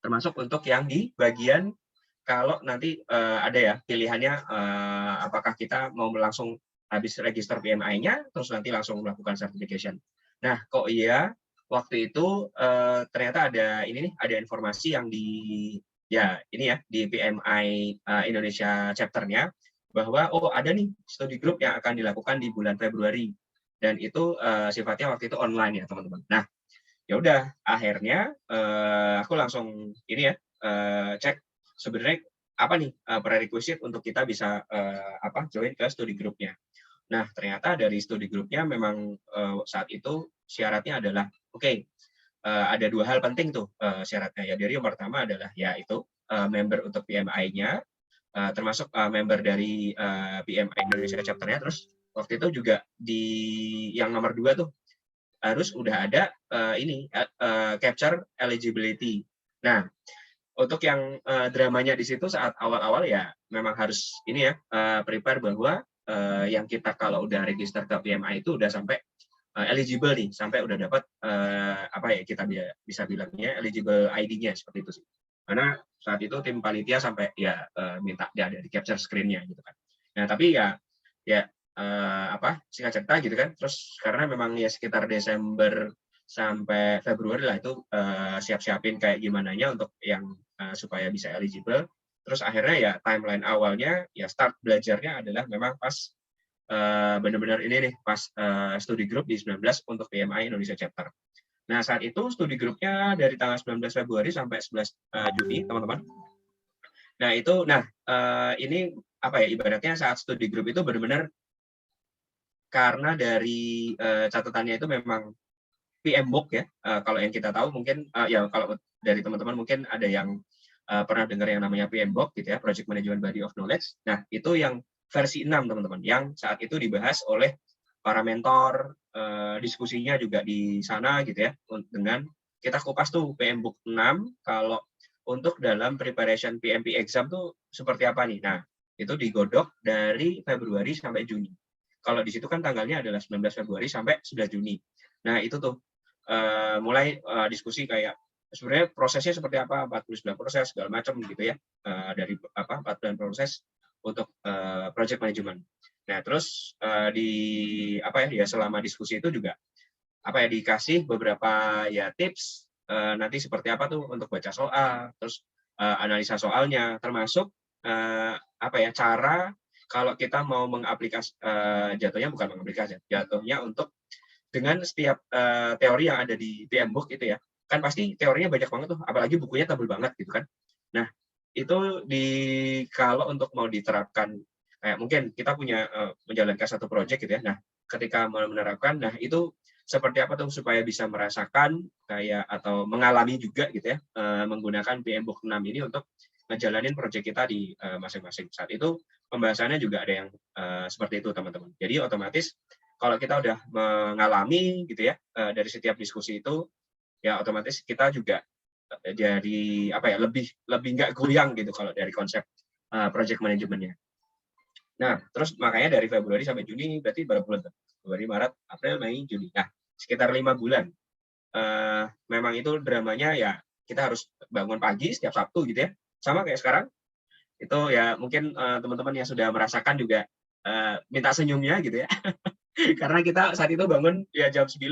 termasuk untuk yang di bagian kalau nanti ada ya pilihannya apakah kita mau langsung habis register PMI-nya terus nanti langsung melakukan certification. Nah, kok iya waktu itu ternyata ada ini nih, ada informasi yang di ya ini ya di PMI Indonesia chapter-nya bahwa oh ada nih study group yang akan dilakukan di bulan Februari dan itu sifatnya waktu itu online ya teman-teman. Nah, ya udah akhirnya aku langsung ini ya cek sebenarnya apa nih prerequisite untuk kita bisa join ke study group-nya. Nah, ternyata dari study group-nya memang saat itu syaratnya adalah oke, ada dua hal penting tuh syaratnya ya. Dari yang pertama adalah ya itu member untuk PMI-nya, termasuk member dari PMI Indonesia chapter-nya. Terus waktu itu juga di yang nomor dua tuh harus udah ada capture eligibility. Nah, untuk yang dramanya di situ saat awal-awal ya memang harus ini ya prepare bahwa yang kita kalau udah register ke PMI itu udah sampai eligible nih, sampai udah dapat apa ya kita bisa bilangnya eligible ID-nya seperti itu sih. Karena saat itu tim panitia sampai ya minta dia ada di capture screen-nya gitu kan. Nah, tapi ya singkat cerita gitu kan. Terus karena memang ya sekitar Desember sampai Februari lah itu siap-siapin kayak gimana nya untuk yang supaya bisa eligible. Terus akhirnya ya timeline awalnya ya start belajarnya adalah memang pas benar-benar ini nih pas studi grup di 19 untuk PMI Indonesia chapter. Nah, saat itu studi grupnya dari tanggal 19 Februari sampai 11 Juni, teman-teman. Nah, itu ini apa ya ibaratnya saat studi grup itu benar-benar karena dari catatannya itu memang PMBOK ya. Kalau yang kita tahu mungkin ya kalau dari teman-teman mungkin ada yang pernah dengar yang namanya PMBOK gitu ya, Project Management Body of Knowledge. Nah, itu yang versi 6 teman-teman, yang saat itu dibahas oleh para mentor, diskusinya juga di sana gitu ya, dengan kita kupas tuh PMBOK 6 kalau untuk dalam preparation PMP exam tuh seperti apa nih. Nah, itu digodok dari Februari sampai Juni. Kalau di situ kan tanggalnya adalah 19 Februari sampai 11 Juni. Nah, itu tuh mulai diskusi kayak sebenarnya prosesnya seperti apa, 49 proses segala macam gitu ya, dari 49 proses untuk project management. Nah, terus di selama diskusi itu juga dikasih beberapa ya tips nanti seperti apa tuh untuk baca soal, terus analisa soalnya, termasuk cara kalau kita mau jatuhnya bukan mengaplikasi, jatuhnya untuk dengan setiap teori yang ada di PMBOK itu ya, kan pasti teorinya banyak banget tuh, apalagi bukunya tebel banget gitu kan. Nah, itu kalau untuk mau diterapkan, kayak mungkin kita punya menjalankan satu project gitu ya. Nah, ketika mau menerapkan, nah itu seperti apa tuh supaya bisa merasakan kayak atau mengalami juga gitu ya, menggunakan PMBOK 6 ini untuk ngejalanin project kita di masing-masing. Saat itu pembahasannya juga ada yang seperti itu teman-teman. Jadi otomatis kalau kita udah mengalami gitu ya dari setiap diskusi itu ya otomatis kita juga jadi lebih nggak goyang gitu kalau dari konsep project manajemennya. Nah, terus makanya dari Februari sampai Juni berarti berapa bulan? Februari, Maret, April, Mei, Juni. Nah, sekitar 5 bulan. Memang itu dramanya ya kita harus bangun pagi setiap Sabtu gitu ya. Sama kayak sekarang. Itu ya mungkin teman-teman yang sudah merasakan juga minta senyumnya gitu ya. Karena kita saat itu bangun ya jam 9,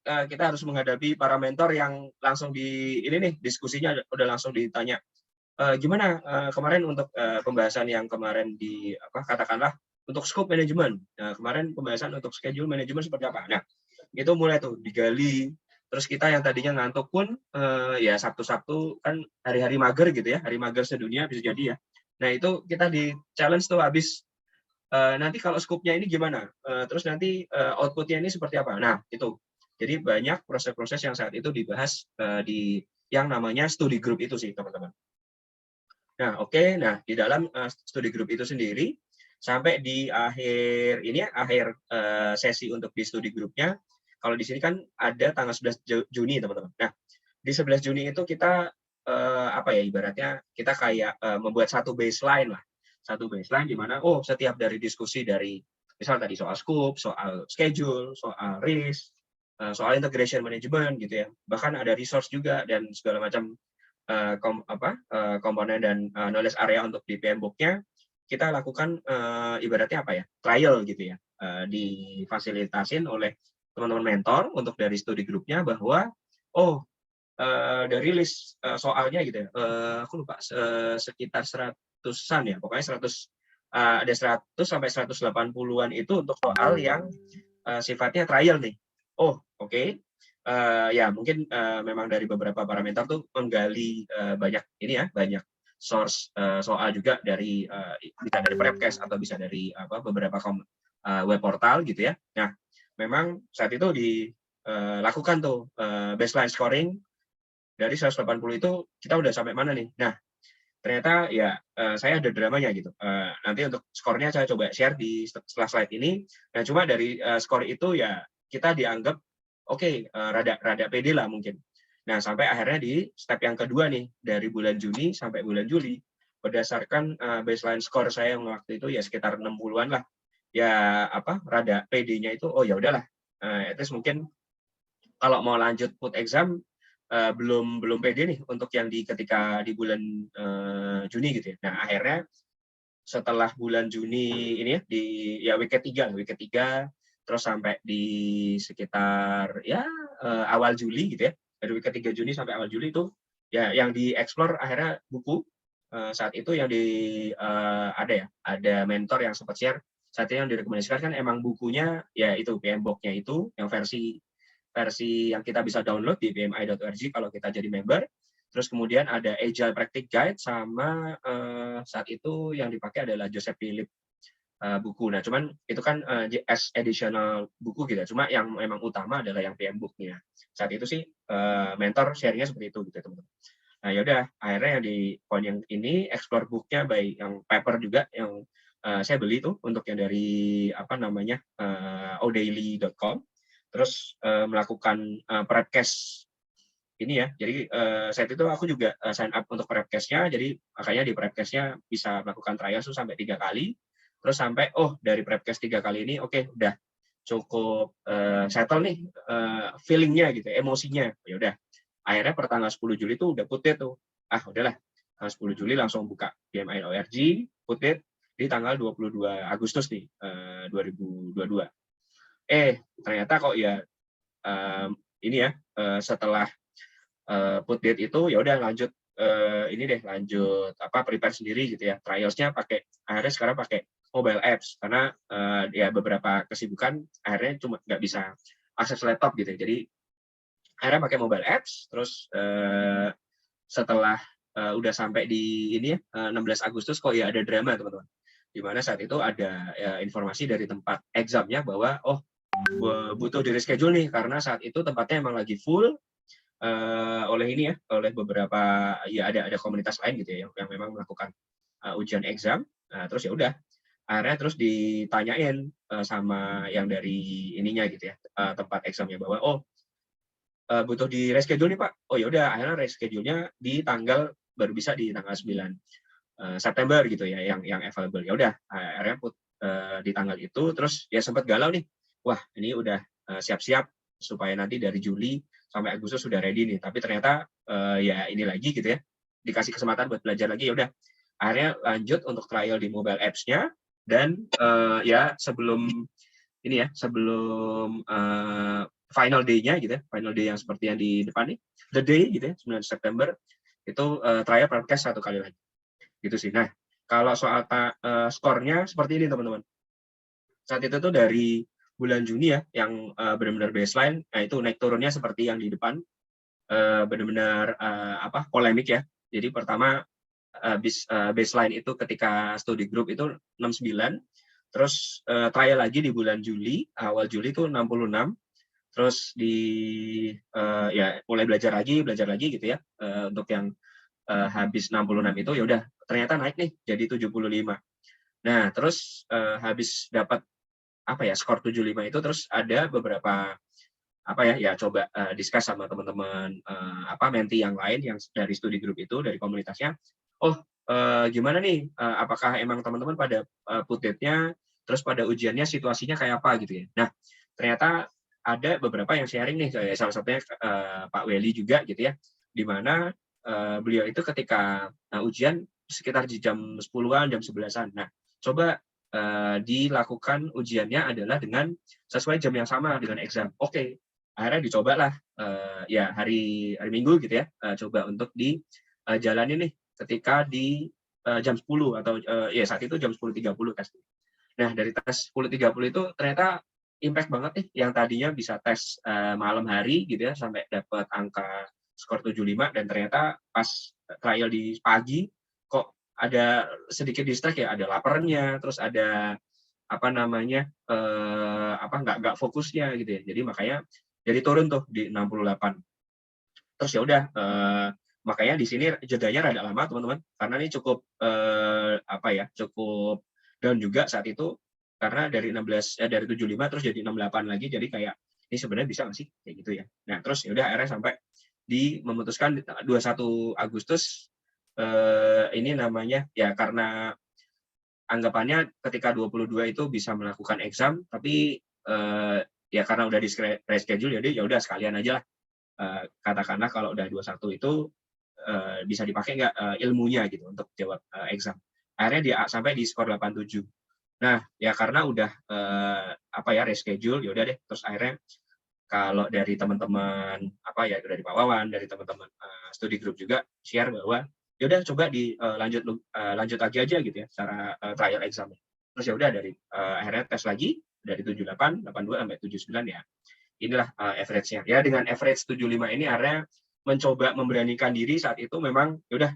kita harus menghadapi para mentor yang langsung ini nih diskusinya udah langsung ditanya gimana kemarin untuk pembahasan yang kemarin katakanlah untuk scope management. Nah, kemarin pembahasan untuk schedule management seperti apa. Nah, itu mulai tuh digali. Terus kita yang tadinya ngantuk pun ya Sabtu-Sabtu kan hari-hari mager gitu ya, hari mager sedunia bisa jadi ya. Nah, itu kita di challenge tuh habis nanti kalau scope-nya ini gimana? Terus nanti output-nya ini seperti apa? Nah, itu. Jadi banyak proses-proses yang saat itu dibahas di yang namanya study group itu sih, teman-teman. Nah, oke. Nah, di dalam study group itu sendiri, sampai di akhir sesi untuk di study group-nya, kalau di sini kan ada tanggal 11 Juni, teman-teman. Nah, di 11 Juni itu kita ibaratnya kita kayak membuat satu baseline lah. Satu baseline di mana setiap dari diskusi dari misal tadi soal scope, soal schedule, soal risk, soal integration management gitu ya. Bahkan ada resource juga dan segala macam komponen dan knowledge area untuk di PMBOK-nya kita lakukan ibaratnya apa ya, trial gitu ya, difasilitasin oleh teman-teman mentor untuk dari studi grupnya bahwa dari list soalnya gitu ya, aku lupa sekitar 100-an ya, pokoknya 100 ada 100 sampai 180-an itu untuk soal yang sifatnya trial nih. Oke. Ya mungkin memang dari beberapa parameter tuh menggali banyak ini ya, banyak source soal juga dari bisa dari Prepcast atau bisa dari beberapa web portal gitu ya. Nah, memang saat itu dilakukan tuh baseline scoring dari 180 itu kita udah sampai mana nih. Nah, ternyata ya saya ada dramanya gitu. Nanti untuk skornya saya coba share di setelah slide ini. Nah, cuma dari skor itu ya kita dianggap oke, rada pede lah mungkin. Nah, sampai akhirnya di step yang kedua nih, dari bulan Juni sampai bulan Juli, berdasarkan baseline skor saya yang waktu itu ya sekitar 60-an lah. Ya rada PD-nya itu ya udahlah. At least mungkin kalau mau lanjut put exam belum pede nih untuk yang ketika di bulan Juni gitu ya. Nah, akhirnya setelah bulan Juni ini ya di week ketiga terus sampai di sekitar awal Juli gitu ya. Dari week ketiga Juni sampai awal Juli itu ya yang dieksplor akhirnya buku saat itu yang ada mentor yang sempat share saat itu yang direkomendasikan kan emang bukunya ya itu PMBOK-nya itu yang versi yang kita bisa download di bmi.org kalau kita jadi member. Terus kemudian ada Agile Practice Guide sama saat itu yang dipakai adalah Joseph Philip buku. Nah, cuman itu kan as additional buku gitu. Cuma yang memang utama adalah yang PM Book-nya. Saat itu sih mentor share-nya seperti itu gitu, teman-teman. Nah, yaudah akhirnya yang di poin yang ini explore book-nya by yang paper juga yang saya beli tuh untuk yang dari odaily.com. Terus melakukan Prepcast ini ya. Jadi saat itu aku juga sign up untuk Prepcast-nya. Jadi makanya di Prepcast-nya bisa melakukan trial sampai 3 kali. Terus sampai dari Prepcast 3 kali ini oke, udah cukup settle nih feeling-nya gitu, emosinya. Ya udah. Akhirnya pertanggal 10 Juli itu udah put date tuh. Udahlah. 10 Juli langsung buka BMI.org, put date di tanggal 22 Agustus nih 2022. Ternyata kok ya ini ya setelah put date itu ya udah lanjut lanjut prepare sendiri gitu ya. Trials-nya akhirnya sekarang pakai mobile apps karena ya beberapa kesibukan akhirnya cuma nggak bisa akses laptop gitu ya. Jadi akhirnya pakai mobile apps. Terus setelah udah sampai di ini ya 16 Agustus kok ya ada drama teman-teman. Di mana saat itu ada informasi dari tempat examnya bahwa butuh di reschedule nih karena saat itu tempatnya emang lagi full oleh ini ya, oleh beberapa ya ada komunitas lain gitu ya yang memang melakukan ujian exam. Terus ya udah akhirnya terus ditanyain sama yang dari ininya gitu ya tempat examnya bahwa butuh di reschedule nih Pak. Ya udah akhirnya reschedule-nya baru bisa di tanggal 9 September gitu ya yang available. Ya udah akhirnya di tanggal itu terus ya sempat galau nih. Wah, ini udah siap-siap supaya nanti dari Juli sampai Agustus sudah ready nih. Tapi ternyata ya ini lagi gitu ya. Dikasih kesempatan buat belajar lagi ya udah. Akhirnya lanjut untuk trial di mobile apps-nya dan ya sebelum final day-nya gitu ya. Final day yang seperti yang di depan nih. The day gitu ya, 9 September itu trial Prepcast 1 kali lagi. Gitu sih. Nah, kalau soal skornya seperti ini teman-teman. Saat itu tuh dari bulan Juni ya, yang benar-benar baseline, nah itu naik turunnya seperti yang di depan, benar-benar polemik ya. Jadi pertama baseline itu ketika studi group itu 69, terus trial lagi di bulan Juli, awal Juli itu 66, terus ya mulai belajar lagi gitu ya, untuk yang habis 66 itu ya udah ternyata naik nih jadi 75. Nah, terus habis dapat skor 75 itu terus ada beberapa coba discuss sama teman-teman menti yang lain yang dari studi group itu dari komunitasnya. Gimana nih apakah emang teman-teman pada put date-nya terus pada ujiannya situasinya kayak apa gitu ya. Nah, ternyata ada beberapa yang sharing nih, kayak salah satunya Pak Welly juga gitu ya, di mana beliau itu ketika ujian sekitar di jam 10-an, jam 11-an. Nah, coba dilakukan ujiannya adalah dengan sesuai jam yang sama dengan exam. Oke, akhirnya dicobalah ya hari Minggu gitu ya, coba untuk dijalani nih ketika di jam 10 atau ya saat itu jam 10.30 tes. Nah, dari tes 10.30 itu ternyata impact banget nih, yang tadinya bisa tes malam hari gitu ya sampai dapat angka skor 75, dan ternyata pas trial di pagi kok ada sedikit distract ya, ada laparnya, terus ada apa namanya nggak fokusnya gitu ya. Jadi makanya jadi turun tuh di 68. Terus ya udah makanya di sini jedanya rada lama teman-teman, karena ini cukup cukup down juga saat itu, karena dari 75 terus jadi 68 lagi, jadi kayak ini sebenarnya bisa nggak sih kayak gitu ya. Nah terus ya udah akhirnya sampai memutuskan 21 Agustus ini namanya ya, karena anggapannya ketika 22 itu bisa melakukan exam, tapi ya karena udah di reschedule, jadi ya udah sekalian aja lah. Katakanlah kalau udah 21 itu bisa dipakai nggak ilmunya gitu untuk jawab exam. Akhirnya dia sampai di skor 87. Nah, ya karena udah reschedule, ya udah deh. Terus akhirnya kalau dari teman-teman dari Pak Wawan, dari teman-teman studi group juga share bahwa ya udah coba lanjut lagi aja gitu ya cara trial exam. Terus ya udah dari akhirnya tes lagi dari 78, 82 sampai 79 ya. Inilah average-nya. Ya dengan average 75 ini akhirnya mencoba memberanikan diri saat itu, memang ya udah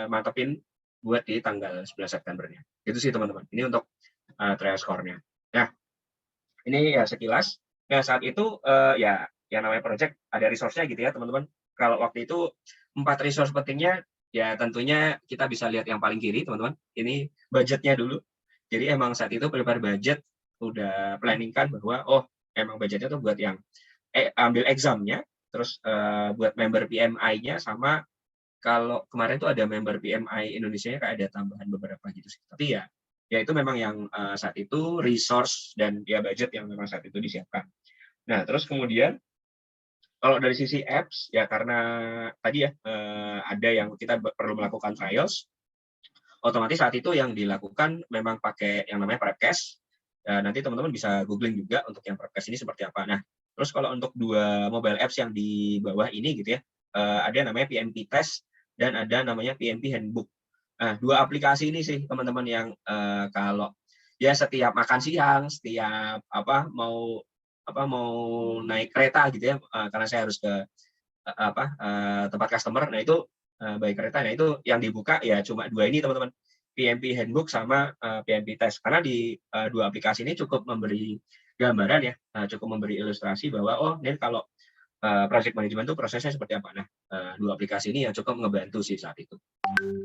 mantepin buat di tanggal 11 Septembernya. Itu sih teman-teman. Ini untuk trial score-nya. Nah, ini ya sekilas. Nah, saat itu ya yang namanya project ada resource-nya gitu ya, teman-teman. Kalau waktu itu 4 resource pentingnya, ya tentunya kita bisa lihat yang paling kiri, teman-teman. Ini budgetnya dulu. Jadi emang saat itu prepare budget, udah planning-kan bahwa emang budgetnya tuh buat yang ambil examnya, terus buat member PMI-nya, sama kalau kemarin tuh ada member PMI Indonesia kayak ada tambahan beberapa gitu sih. Tapi ya itu memang yang saat itu resource dan ya budget yang memang saat itu disiapkan. Nah, terus kemudian kalau dari sisi apps ya, karena tadi ya ada yang kita perlu melakukan trials, otomatis saat itu yang dilakukan memang pakai yang namanya Prepcast. Nanti teman-teman bisa googling juga untuk yang Prepcast ini seperti apa. Nah, terus kalau untuk 2 mobile apps yang di bawah ini gitu ya, ada namanya PMP Test dan ada namanya PMP Handbook. Nah, 2 aplikasi ini sih teman-teman yang kalau ya setiap makan siang, setiap mau naik kereta gitu ya, karena saya harus ke tempat customer, nah itu by kereta, nah itu yang dibuka ya cuma 2 ini teman-teman, PMP Handbook sama PMP Test, karena di 2 aplikasi ini cukup memberi gambaran ya, cukup memberi ilustrasi bahwa ini kalau project management itu prosesnya seperti apa. Nah, 2 aplikasi ini yang cukup ngebantu sih saat itu.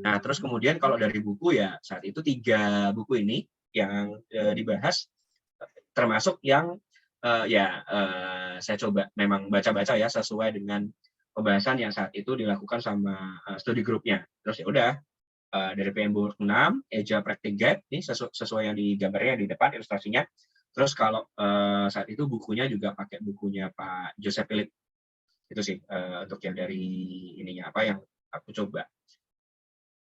Nah, terus kemudian kalau dari buku ya saat itu 3 buku ini yang dibahas, termasuk yang saya coba memang baca-baca ya sesuai dengan pembahasan yang saat itu dilakukan sama studi grupnya. Terus ya udah dari PMBOK 6, EJA Practice Guide, ini sesuai yang digambarnya di depan ilustrasinya. Terus kalau saat itu bukunya juga pakai bukunya Pak Joseph Philip. Itu sih untuk yang dari ininya yang aku coba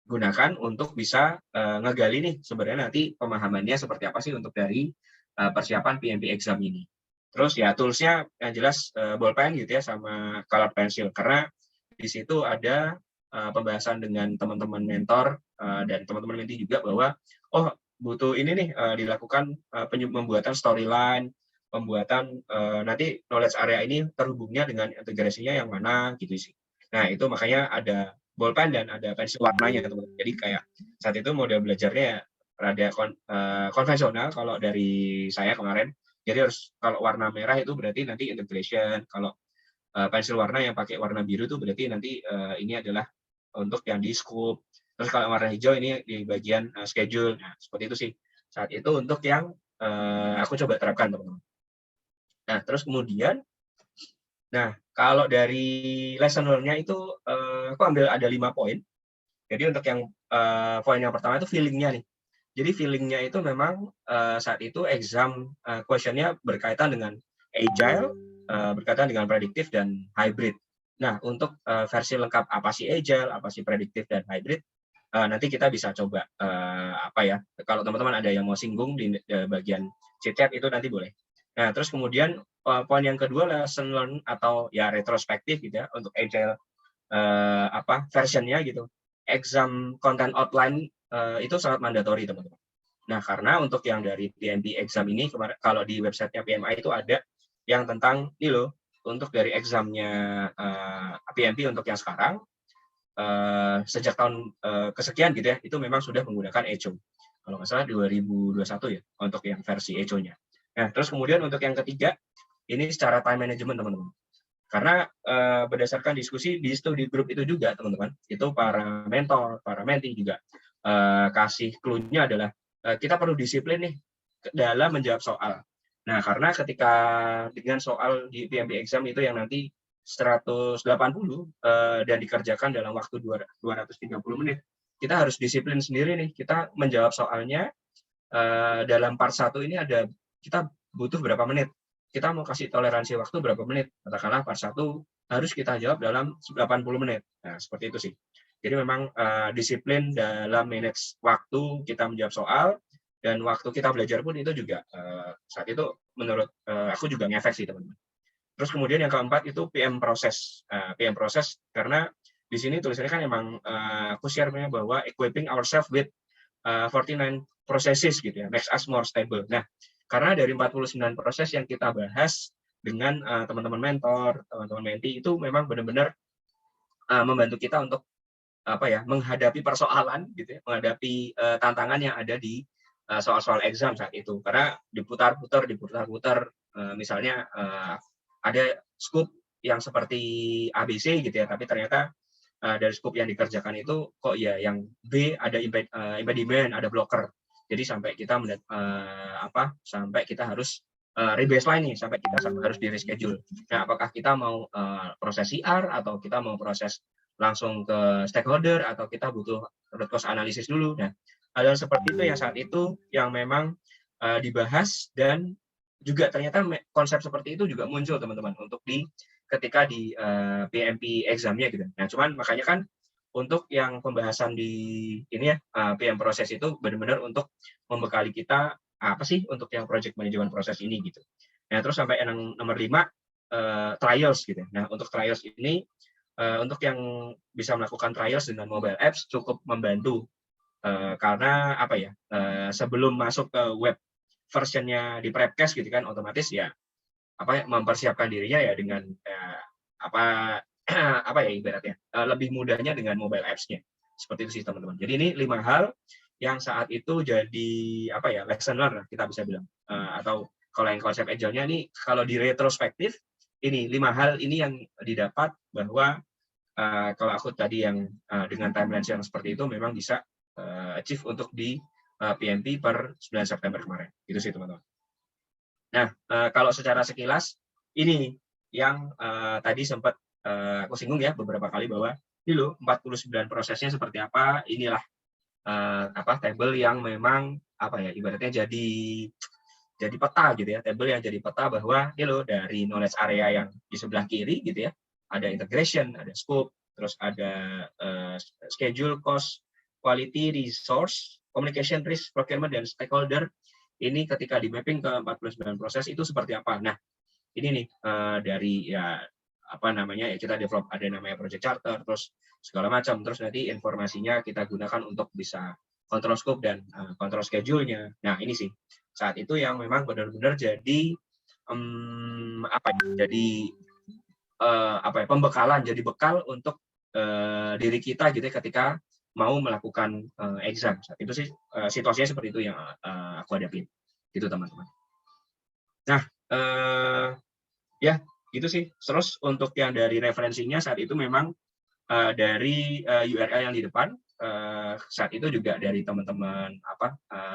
gunakan untuk bisa ngegali nih sebenarnya nanti pemahamannya seperti apa sih untuk dari persiapan PMP exam ini. Terus ya toolsnya yang jelas bolpen gitu ya sama color pencil, karena di situ ada pembahasan dengan teman-teman mentor dan teman-teman menti juga bahwa butuh ini nih dilakukan pembuatan storyline, pembuatan nanti knowledge area ini terhubungnya dengan integrasinya yang mana gitu sih. Nah itu makanya ada bolpen dan ada pensil warnanya teman-teman. Jadi kayak saat itu model belajarnya rada konvensional kalau dari saya kemarin. Jadi harus kalau warna merah itu berarti nanti integration, kalau pensil warna yang pakai warna biru itu berarti nanti ini adalah untuk yang di scope. Terus kalau warna hijau ini di bagian schedule. Nah, seperti itu sih. Saat itu untuk yang aku coba terapkan, teman-teman. Nah, terus kemudian kalau dari lesson learn-nya itu aku ambil ada 5 poin. Jadi untuk yang poin yang pertama itu feeling-nya nih. Jadi feeling-nya itu memang saat itu exam question-nya berkaitan dengan agile, berkaitan dengan prediktif dan hybrid. Nah, untuk versi lengkap apa sih agile, apa sih prediktif dan hybrid, nanti kita bisa coba apa ya, kalau teman-teman ada yang mau singgung di bagian chat itu nanti boleh. Nah, terus kemudian poin yang kedua lesson learn atau ya retrospektif gitu ya untuk agile apa versionnya gitu. Exam content outline itu sangat mandatori teman-teman. Nah, karena untuk yang dari PMP exam ini kalau di websitenya PMI itu ada yang tentang ini loh, untuk dari examnya PMP untuk yang sekarang sejak tahun kesekian gitu ya, itu memang sudah menggunakan ECHO. Kalau nggak salah 2021 ya untuk yang versi ECHO-nya. Nah, terus kemudian untuk yang ketiga, ini secara time management teman-teman. Karena berdasarkan diskusi di studi grup itu juga teman-teman, itu para mentor, para menti juga kasih clue-nya adalah kita perlu disiplin nih dalam menjawab soal. Nah, karena ketika dengan soal di PMP exam itu yang nanti 180 dan dikerjakan dalam waktu 230 menit, kita harus disiplin sendiri nih. Kita menjawab soalnya dalam part 1 ini ada kita butuh berapa menit. Kita mau kasih toleransi waktu berapa menit. Katakanlah part 1 harus kita jawab dalam 80 menit. Nah, seperti itu sih. Jadi memang disiplin dalam manage waktu kita menjawab soal, dan waktu kita belajar pun itu juga saat itu menurut aku juga ngefek sih teman-teman. Terus kemudian yang keempat itu PM proses. PM proses karena di sini tulisannya kan emang aku share-nya bahwa equipping ourselves with 49 processes gitu ya, makes us more stable. Nah, karena dari 49 proses yang kita bahas dengan teman-teman mentor, teman-teman menti itu memang benar-benar membantu kita untuk apa ya, menghadapi persoalan gitu ya, menghadapi tantangan yang ada di soal-soal exam saat itu. Karena diputar-putar misalnya ada scoop yang seperti ABC gitu ya, tapi ternyata dari scoop yang dikerjakan itu kok ya yang B ada impediment, ada blocker. Jadi sampai kita sampai kita harus rebaseline nih, sampai kita harus di reschedule. Nah, apakah kita mau proses CR atau kita mau proses langsung ke stakeholder atau kita butuh root cause analysis dulu. Nah, hal seperti itu yang saat itu yang memang dibahas, dan juga ternyata konsep seperti itu juga muncul teman-teman untuk ketika di PMP examnya gitu. Nah, cuman makanya kan untuk yang pembahasan di ini ya PM proses itu benar-benar untuk membekali kita apa sih untuk yang project management proses ini gitu. Nah, terus sampai yang nomor 5 trials gitu. Nah, untuk trials ini untuk yang bisa melakukan trials dengan mobile apps cukup membantu karena apa ya, sebelum masuk ke web versionnya di Prepcast gitu kan, otomatis ya mempersiapkan dirinya ya dengan apa apa ya ibaratnya lebih mudahnya dengan mobile apps-nya, seperti itu sih teman-teman. Jadi ini 5 hal yang saat itu jadi apa ya, lesson learn kita bisa bilang, atau kalau yang konsep agile-nya ini kalau di retrospektif ini 5 hal ini yang didapat bahwa kalau aku tadi yang dengan timeline yang seperti itu memang bisa achieve untuk di PMP per 9 September kemarin. Itu sih teman-teman. Nah, kalau secara sekilas ini yang tadi sempat aku singgung ya beberapa kali bahwa ini loh 49 prosesnya seperti apa, inilah table yang memang apa ya ibaratnya jadi peta gitu ya, table yang jadi peta bahwa ini loh dari knowledge area yang di sebelah kiri gitu ya, ada integration, ada scope, terus ada schedule, cost, quality, resource, communication, risk, procurement, dan stakeholder. Ini ketika di mapping ke 49 proses itu seperti apa. Nah, ini nih dari ya apa namanya ya kita develop ada namanya project charter, terus segala macam, terus nanti informasinya kita gunakan untuk bisa kontrol scope dan kontrol schedule-nya. Nah, ini sih saat itu yang memang benar-benar jadi jadi pembekalan, jadi bekal untuk diri kita gitu ya, ketika mau melakukan exam. Saat itu sih situasinya seperti itu yang aku hadapin gitu teman-teman. Nah, ya gitu sih. Terus untuk yang dari referensinya saat itu memang dari URL yang di depan saat itu juga dari teman-teman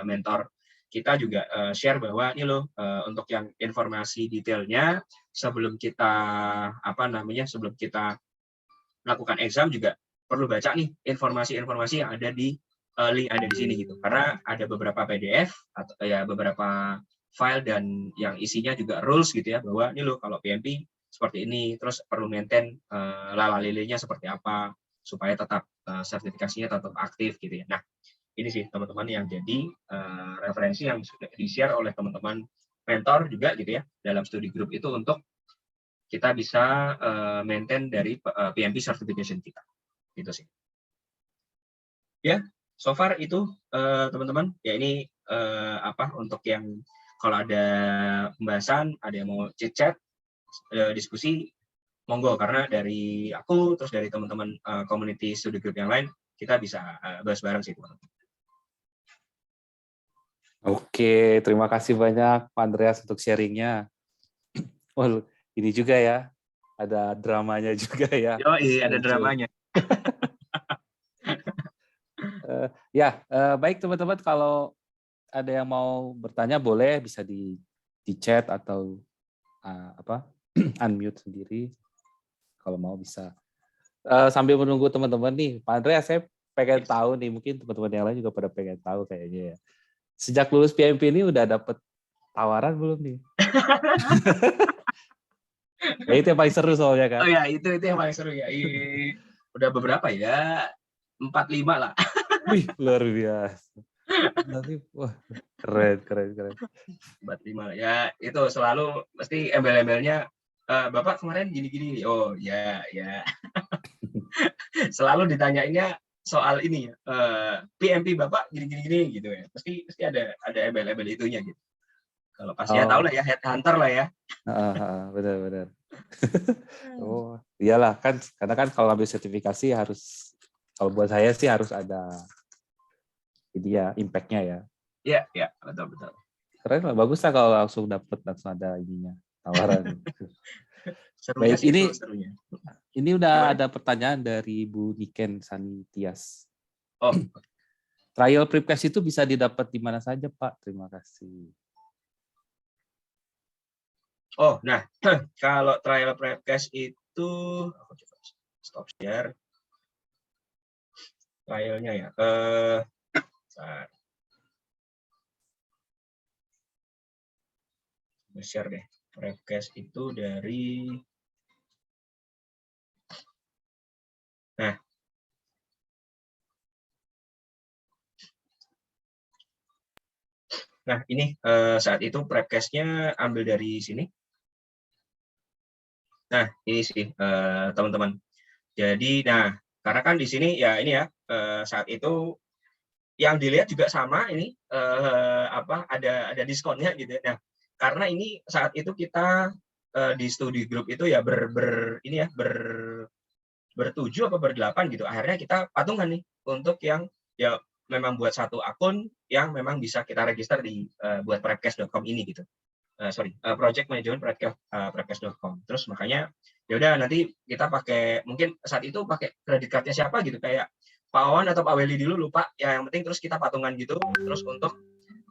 mentor kita juga share bahwa ini loh untuk yang informasi detailnya sebelum kita sebelum kita melakukan exam juga perlu baca nih informasi-informasi yang ada di link ada di sini gitu, karena ada beberapa PDF atau ya beberapa file dan yang isinya juga rules gitu ya, bahwa ini loh kalau PMP seperti ini, terus perlu maintain lalalilenya seperti apa supaya tetap sertifikasinya tetap aktif gitu ya. Nah, ini sih teman-teman yang jadi referensi yang sudah di-share oleh teman-teman mentor juga gitu ya dalam studi group itu untuk kita bisa maintain dari PMP certification kita. Gitu sih. Ya, so far itu teman-teman. Ya ini untuk yang kalau ada pembahasan, ada yang mau chat, diskusi, monggo, karena dari aku terus dari teman-teman community studi group yang lain kita bisa bahas bareng sih teman-teman. Oke, terima kasih banyak Pak Andreas untuk sharingnya. Oh, ini juga ya, ada dramanya juga ya. Iya, ada dramanya. Baik teman-teman, kalau ada yang mau bertanya boleh bisa di chat atau unmute sendiri. Kalau mau bisa. Sambil menunggu teman-teman nih, Pak Andreas, saya pengen tahu nih, mungkin teman-teman yang lain juga pada pengen tahu kayaknya ya. Sejak lulus PMP ini udah dapet tawaran belum nih? Ya, itu yang paling seru soalnya kan. Oh ya, itu yang paling seru ya. Udah beberapa ya, 4-5 lah. Wih, luar biasa. Wah, keren. 4-5 ya, itu selalu mesti embel-embelnya, Bapak kemarin gini-gini. Oh ya. Selalu ditanyainnya soal ini ya, PMP Bapak gini-gini gitu ya. Pasti ada embel-embel itunya gitu. Kalau pasti ya tahu lah ya, headhunter lah ya. Benar. Oh, iyalah kan, karena kan kalau ambil sertifikasi harus, kalau buat saya sih harus ada ini ya, impact-nya ya. Iya, betul. Keren lah, bagus lah kalau langsung ada ininya, tawaran. Serunya Baik, sih itu serunya. Ini udah ada pertanyaan dari Bu Niken Sanitias. Oh. Trial Prepcast itu bisa didapat di mana saja, Pak? Terima kasih. Oh, nah, kalau trial prepcast itu, aku coba stop share. Trialnya ya. Share deh. Prepcast itu dari. Nah, ini saat itu prepcast-nya ambil dari sini. Nah, ini sih teman-teman. Jadi, karena kan di sini ya ini ya, saat itu yang dilihat juga sama ini ada diskonnya gitu. Nah, karena ini saat itu kita di studi group itu ya bertujuh apa berdelapan gitu. Akhirnya kita patungan nih untuk yang ya memang buat satu akun yang memang bisa kita register di buat prepcast.com ini gitu. Project management prepcast.com. Terus makanya ya udah nanti kita pakai, mungkin saat itu pakai kredit cardnya siapa gitu, kayak Pak Wawan atau Pak Weli dulu, lupa ya, yang penting terus kita patungan gitu, terus untuk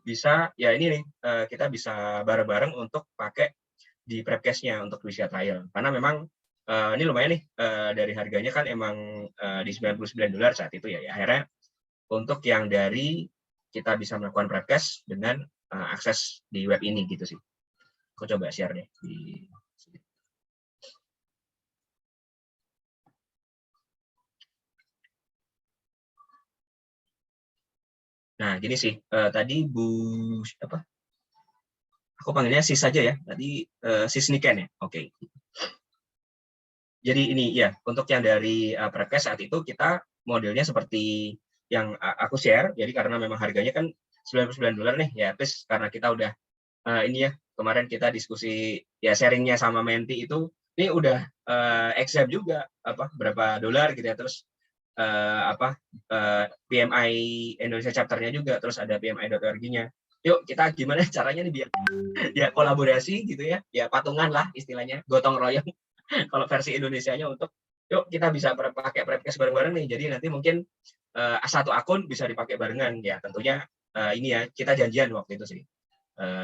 bisa ya ini nih kita bisa bareng-bareng untuk pakai di prepcast-nya untuk Wisya Trial, karena memang ini lumayan nih dari harganya kan emang di $99 saat itu ya, akhirnya untuk yang dari kita bisa melakukan prepcast dengan akses di web ini gitu sih. Aku coba share deh di sini. Nah, gini sih, tadi Bu apa? Aku panggilnya Sis saja ya. Tadi Sis Niken ya. Oke. Jadi ini ya, untuk yang dari prepcast saat itu kita modelnya seperti yang aku share. Jadi karena memang harganya kan $99 nih ya, terus karena kita udah ini ya, kemarin kita diskusi ya, sharingnya sama Menti itu, ini udah exempt juga berapa dolar gitu ya, terus PMI Indonesia chapternya juga, terus ada PMI.org-nya. Yuk kita gimana caranya nih biar ya kolaborasi gitu ya patungan lah istilahnya, gotong royong kalau versi Indonesianya, untuk yuk kita bisa pakai prepcast bareng-bareng nih. Jadi nanti mungkin satu akun bisa dipakai barengan ya, tentunya ini ya kita janjian waktu itu sih.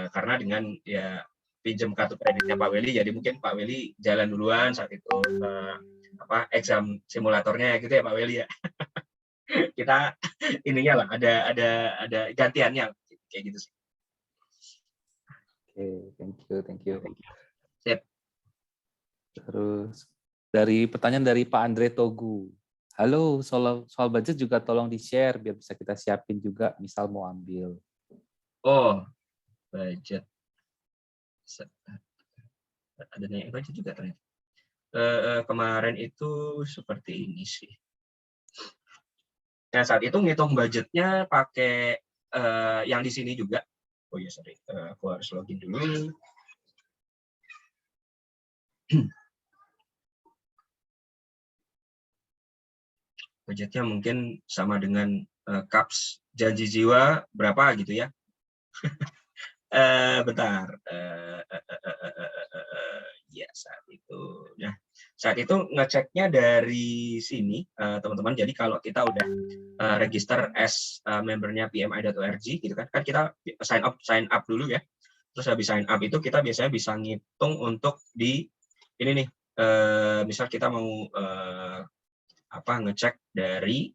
Karena dengan ya pinjam kartu kreditnya Pak Weli, jadi mungkin Pak Weli jalan duluan saat itu exam simulatornya gitu ya Pak Weli ya. Kita ininya lah ada gantiannya kayak gitu sih. Thank you. Sip. Terus dari pertanyaan dari Pak Andre Togu. Halo, soal budget juga tolong di-share biar bisa kita siapin juga, misal mau ambil. Oh, budget. Ada naik budget juga ternyata. Kemarin itu seperti ini sih. Nah, saat itu ngitung budgetnya pakai yang di sini juga. Oh iya, sorry. Aku harus login dulu. Budgetnya mungkin sama dengan CAPS janji jiwa berapa gitu ya. Bentar. Ya, saat itu. Nah, saat itu ngeceknya dari sini, teman-teman. Jadi kalau kita udah register as membernya pmi.org gitu kan kita sign up dulu ya. Terus habis sign up itu kita biasanya bisa ngitung untuk di ini nih. Misal kita mau ngecek dari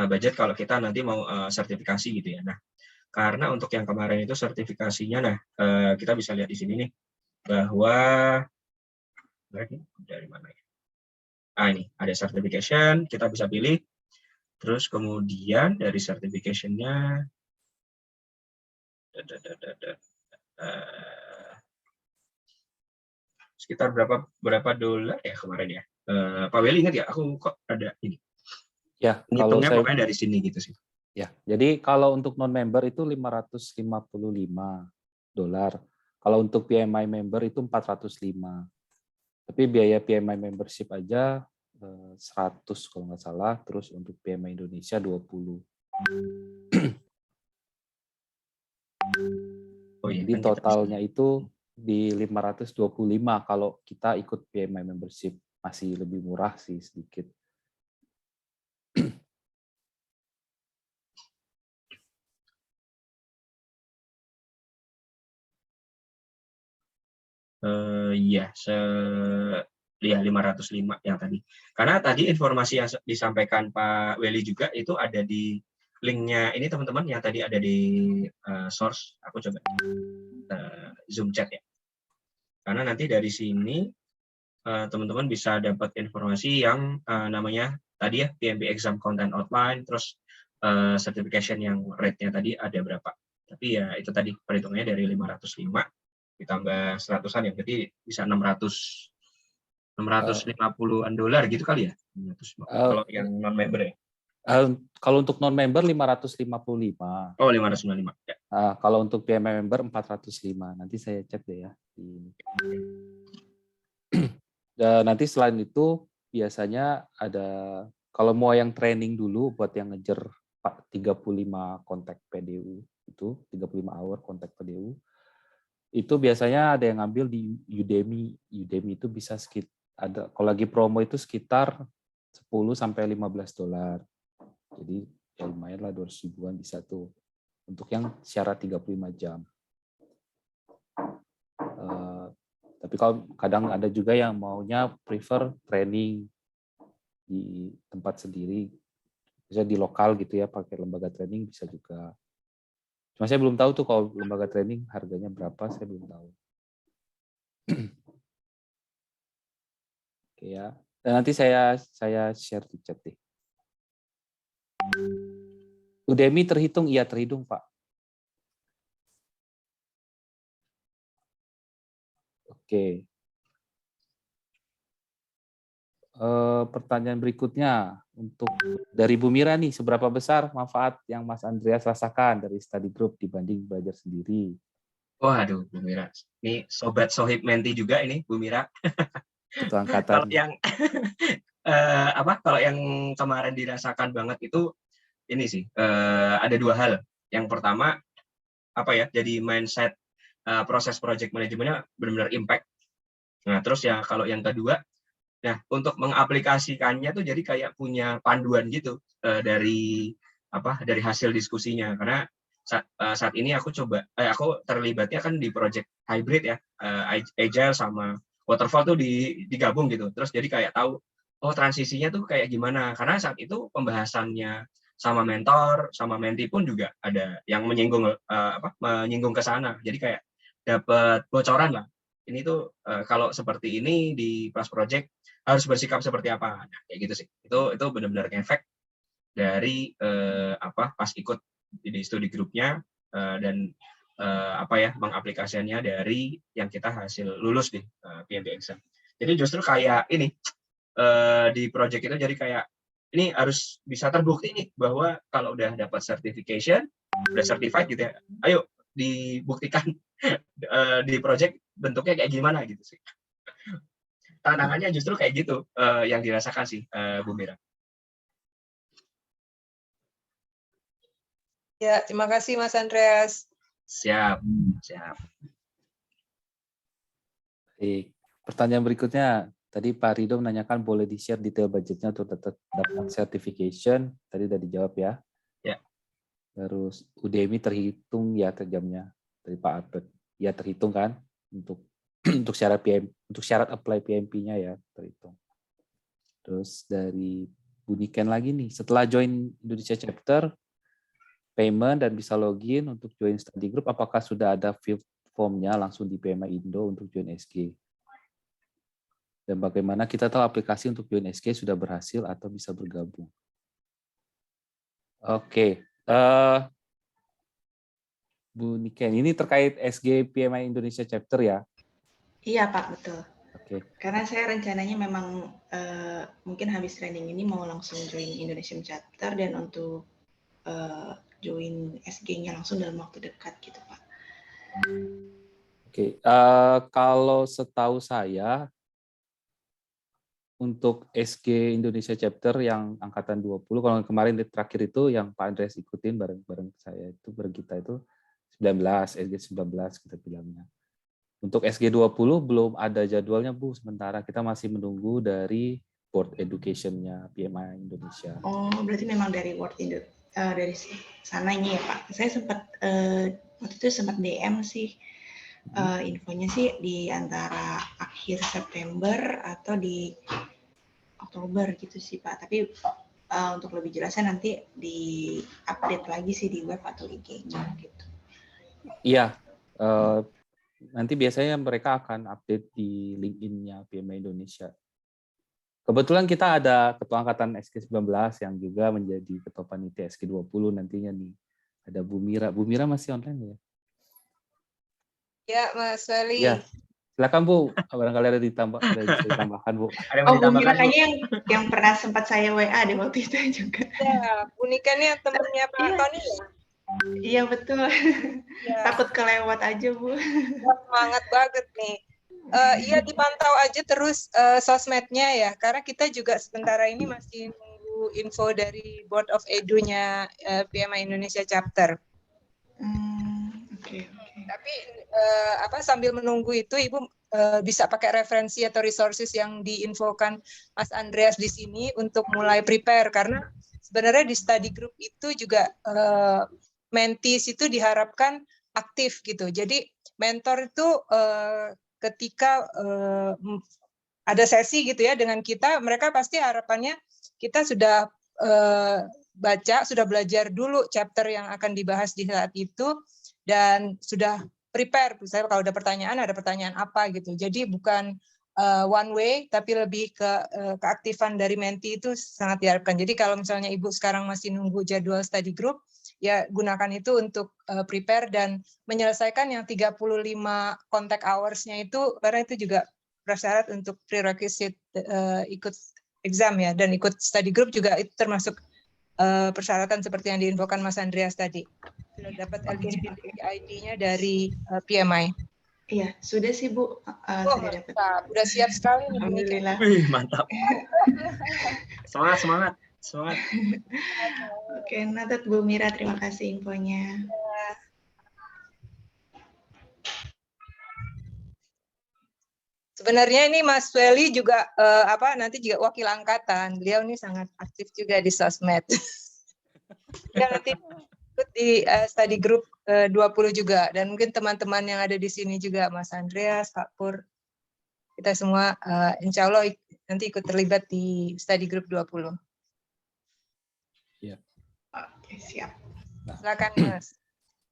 budget kalau kita nanti mau sertifikasi gitu ya. Nah, karena untuk yang kemarin itu sertifikasinya, nah kita bisa lihat di sini nih bahwa dari mana ya? Ini ada certification, kita bisa pilih. Terus kemudian dari certification-nya sekitar berapa dolar ya kemarin ya? Pak Welly ingat ya? Aku kok ada ini. Ya, ngitungnya pokoknya dari sini gitu sih. Ya, jadi kalau untuk non-member itu $555. Kalau untuk PMI member itu 405. Tapi biaya PMI membership aja 100 kalau nggak salah, terus untuk PMI Indonesia 20. Jadi totalnya itu di 525 kalau kita ikut PMI membership, masih lebih murah sih sedikit. Iya, 505 yang tadi. Karena tadi informasi yang disampaikan Pak Welly juga itu ada di linknya ini teman-teman yang tadi ada di source. Aku coba Zoom chat ya. Karena nanti dari sini teman-teman bisa dapat informasi yang namanya tadi ya PMP exam content outline, terus certification yang rate-nya tadi ada berapa. Tapi ya itu tadi perhitungannya dari 505 ditambah 100-an ya, berarti bisa 650-an dolar gitu kali ya. Kalau yang non-member ya. Kalau untuk non-member 555. Oh, 555. Ya. Kalau untuk PMI member 405. Nanti saya cek deh ya. Dan nanti selain itu biasanya ada, kalau mau yang training dulu buat yang ngejar 35 kontak PDU itu 35 hour kontak PDU itu biasanya ada yang ngambil di Udemy. Udemy itu bisa ada kalau lagi promo itu sekitar 10 sampai 15 dolar. Jadi ya lumayan lah 200 ribuan bisa tuh untuk yang syarat 35 jam. Tapi kalau kadang ada juga yang maunya prefer training di tempat sendiri, bisa di lokal gitu ya, pakai lembaga training bisa juga. Cuma saya belum tahu tuh kalau lembaga training harganya berapa, saya belum tahu. Oke ya. Dan nanti saya share di chat deh. Udemy terhitung? Iya terhitung, Pak. Oke. Pertanyaan berikutnya untuk dari Bu Mira nih, seberapa besar manfaat yang Mas Andreas rasakan dari study group dibanding belajar sendiri? Waduh, Bu Mira. Ini sobat sohib menti juga ini, Bu Mira. Itu angkatan. Kalau yang kalau yang kemarin dirasakan banget itu ini sih, ada dua hal. Yang pertama jadi mindset proses project manajemennya benar-benar impact. Nah, terus ya kalau yang kedua, nah untuk mengaplikasikannya tuh jadi kayak punya panduan gitu dari hasil diskusinya. Karena saat ini aku terlibatnya kan di project hybrid ya, agile sama waterfall tuh digabung gitu. Terus jadi kayak tahu transisinya tuh kayak gimana. Karena saat itu pembahasannya sama mentor, sama menti pun juga ada yang menyinggung ke sana. Jadi kayak dapat bocoran lah. Ini tuh kalau seperti ini di pas project harus bersikap seperti apa. Nah, kayak gitu sih. Itu benar-benar efek dari pas ikut di studi grupnya dan mengaplikasikannya dari yang kita hasil lulus di PMP exam. Jadi justru kayak ini di project itu jadi kayak ini harus bisa terbukti nih bahwa kalau udah dapat certification, udah certified gitu ya, ayo dibuktikan di project bentuknya kayak gimana gitu sih. Tantangannya justru kayak gitu yang dirasakan sih Bu Mira. Ya, terima kasih Mas Andreas. Siap. Baik. Pertanyaan berikutnya, tadi Pak Rido menanyakan boleh di-share detail budgetnya untuk dapat certification, tadi udah dijawab ya. Ya. Terus Udemy terhitung ya jamnya dari Pak Albert. Ya terhitung kan untuk syarat apply PMP-nya ya terhitung. Terus dari Bu Niken lagi nih, setelah join Indonesia chapter payment dan bisa login untuk join study group, apakah sudah ada field formnya langsung di PMI Indo untuk join SG? Dan bagaimana kita tahu aplikasi untuk join SG sudah berhasil atau bisa bergabung? Oke, Bu Niken, ini terkait SG PMI Indonesia chapter ya? Iya Pak, betul. Oke. Karena saya rencananya memang mungkin habis training ini mau langsung join Indonesian chapter dan untuk join SG-nya langsung dalam waktu dekat gitu Pak. Oke, kalau setahu saya untuk SG Indonesia chapter yang angkatan 20, kalau kemarin terakhir itu yang Pak Andreas ikutin bareng saya itu kita itu 19, SG 19 kita bilangnya. Untuk SG 20 belum ada jadwalnya Bu, sementara kita masih menunggu dari Board Education-nya PMI Indonesia. Oh, berarti memang dari dari sananya ya Pak. Saya sempat waktu itu sempat DM sih infonya sih di antara akhir September atau di Oktober gitu sih Pak. Tapi untuk lebih jelasnya nanti di update lagi sih di web atau IG-nya gitu. Iya, nanti biasanya mereka akan update di LinkedIn-nya PMI Indonesia. Kebetulan kita ada Ketua Angkatan SG19 yang juga menjadi Ketua Panitia SG20 nantinya nih. Ada Bu Mira. Bu Mira masih online ya? Ya, Mas Wali. Ya, silakan Bu. Barangkali ada bisa ditambahkan Bu. Oh, Bu Mira kayaknya yang pernah sempat saya WA di waktu itu juga. Ya, Bu Niken nih temannya Pak Tony ya? Iya betul. Ya. Takut kelewat aja Bu. Semangat banget nih. Iya dipantau aja terus sosmednya ya, karena kita juga sementara ini masih nunggu info dari Board of Edu-nya PMI Indonesia chapter. Okay. Tapi sambil menunggu itu Ibu bisa pakai referensi atau resources yang diinfokan Mas Andreas di sini untuk mulai prepare, karena sebenarnya di study group itu juga mentees itu diharapkan aktif gitu. Jadi mentor itu ketika ada sesi gitu ya dengan kita, mereka pasti harapannya kita sudah sudah belajar dulu chapter yang akan dibahas di saat itu dan sudah prepare. Misalnya kalau ada pertanyaan apa gitu. Jadi bukan one way, tapi lebih ke keaktifan dari mentee itu sangat diharapkan. Jadi kalau misalnya Ibu sekarang masih nunggu jadwal study group, ya gunakan itu untuk prepare dan menyelesaikan yang 35 contact hours-nya itu, karena itu juga prasyarat untuk prerequisite ikut exam ya, dan ikut study group juga itu termasuk persyaratan seperti yang diinfokan Mas Andreas tadi. Sudah dapat eligibility ID-nya dari PMI. Iya, sudah sih Bu. Sudah dapat. Udah siap sekali. Alhamdulillah. Wih, mantap. Semangat. Oke, noted Bu Mira, terima kasih infonya. Sebenarnya ini Mas Weli juga nanti juga wakil angkatan. Beliau ini sangat aktif juga di sosmed. Ya nanti ikut di study group 20 juga, dan mungkin teman-teman yang ada di sini juga Mas Andreas, Pak Pur. Kita semua insya Allah nanti ikut terlibat di study group 20. Ya. Oke, siap. Silakan Mas.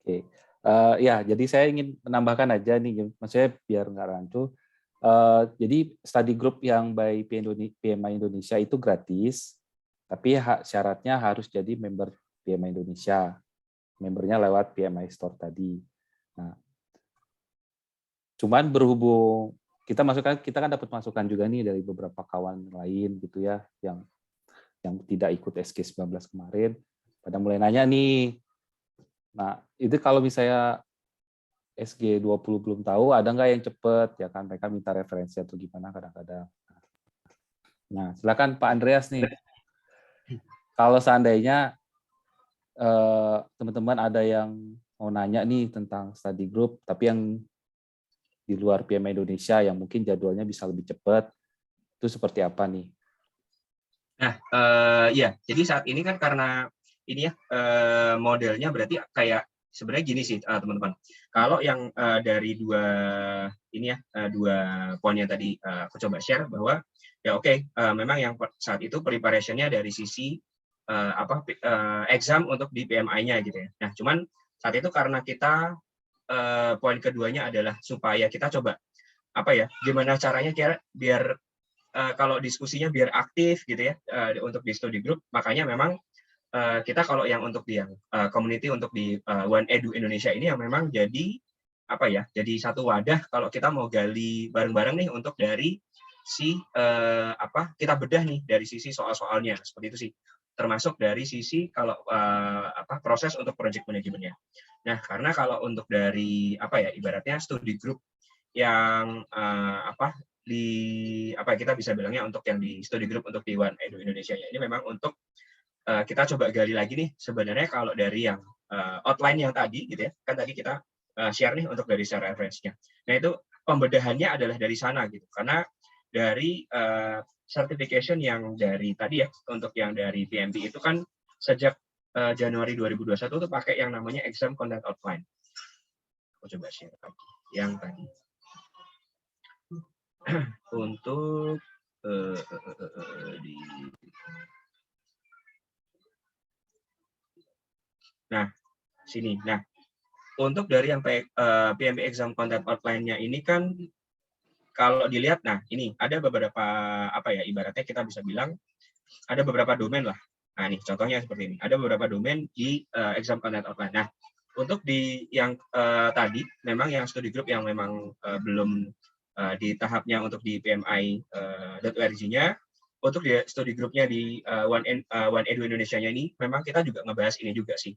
Oke. Ya, jadi saya ingin menambahkan aja nih, maksudnya biar nggak rancu. Jadi study group yang by PMI Indonesia itu gratis, tapi syaratnya harus jadi member PMI Indonesia. Membernya lewat PMI Store tadi. Nah, cuman berhubung kita kan dapat masukan juga nih dari beberapa kawan lain gitu ya, yang tidak ikut SG19 kemarin, pada mulai nanya nih. Nah, itu kalau misalnya SG20 belum tahu, ada nggak yang cepet, ya kan, mereka minta referensi atau gimana kadang-kadang. Nah, silakan Pak Andreas nih. Kalau seandainya teman-teman ada yang mau nanya nih tentang study group, tapi yang di luar PMI Indonesia yang mungkin jadwalnya bisa lebih cepat, itu seperti apa nih? Nah, ya, jadi saat ini kan karena ini ya modelnya berarti kayak sebenarnya gini sih teman-teman. Kalau yang dari dua poin yang tadi aku coba share bahwa ya oke, memang yang saat itu preparation-nya dari sisi exam untuk di PMI-nya gitu ya. Nah, cuman saat itu karena kita poin keduanya adalah supaya kita coba gimana caranya biar kalau diskusinya biar aktif gitu ya untuk di study group, makanya memang kita kalau yang untuk di yang community untuk di One Edu Indonesia ini yang memang jadi jadi satu wadah kalau kita mau gali bareng-bareng nih untuk dari kita bedah nih dari sisi soal-soalnya seperti itu sih, termasuk dari sisi kalau proses untuk project manajemennya. Nah, karena kalau untuk dari ibaratnya study group yang kita bisa bilangnya untuk yang di study group untuk di One Edu Indonesia ini memang untuk kita coba gali lagi nih sebenarnya kalau dari yang outline yang tadi gitu ya, kan tadi kita share nih untuk dari share reference-nya. Nah, itu pembedahannya adalah dari sana gitu, karena dari certification yang dari tadi ya untuk yang dari PMP itu kan sejak Januari 2021 tuh pakai yang namanya exam content outline. Aku coba share lagi yang tadi. Untuk sini. Nah, untuk dari yang PMP exam content outline-nya ini kan kalau dilihat, nah ini ada beberapa ibaratnya kita bisa bilang ada beberapa domain lah. Nah, ini contohnya seperti ini. Ada beberapa domain di exam content outline. Nah, untuk di yang tadi memang yang study group yang memang belum di tahapnya untuk di PMI.org-nya, untuk di study group-nya di One Edu Indonesia-nya ini, memang kita juga ngebahas ini juga sih,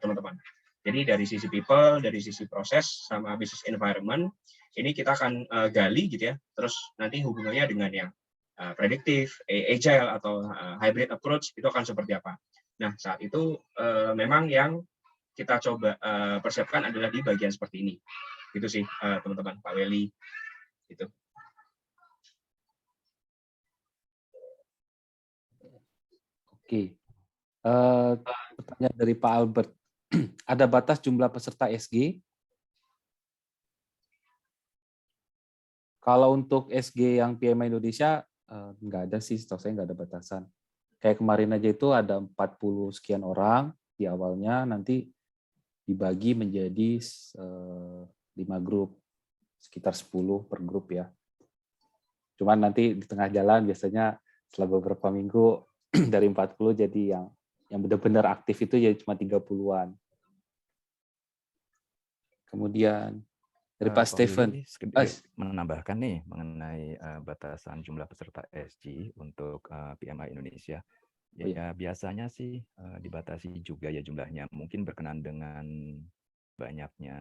teman-teman. Jadi dari sisi people, dari sisi proses, sama business environment, ini kita akan gali gitu ya, terus nanti hubungannya dengan yang predictive, agile, atau hybrid approach, itu akan seperti apa. Nah, saat itu memang yang kita coba persiapkan adalah di bagian seperti ini. Itu sih, teman-teman, Pak Weli. Gitu. Oke. Pertanyaan dari Pak Albert. Ada batas jumlah peserta SG? Kalau untuk SG yang PMI Indonesia, nggak ada sih, setahu saya nggak ada batasan. Kayak kemarin aja itu ada 40 sekian orang di awalnya, nanti dibagi menjadi 5 grup, sekitar 10 per grup ya. Cuman nanti di tengah jalan biasanya setelah beberapa minggu dari 40 jadi yang benar-benar aktif itu jadi cuma 30-an. Kemudian dari Pak Stephen, menambahkan nih mengenai batasan jumlah peserta SG untuk PMI Indonesia. Ya, biasanya sih dibatasi juga ya jumlahnya. Mungkin berkenan dengan banyaknya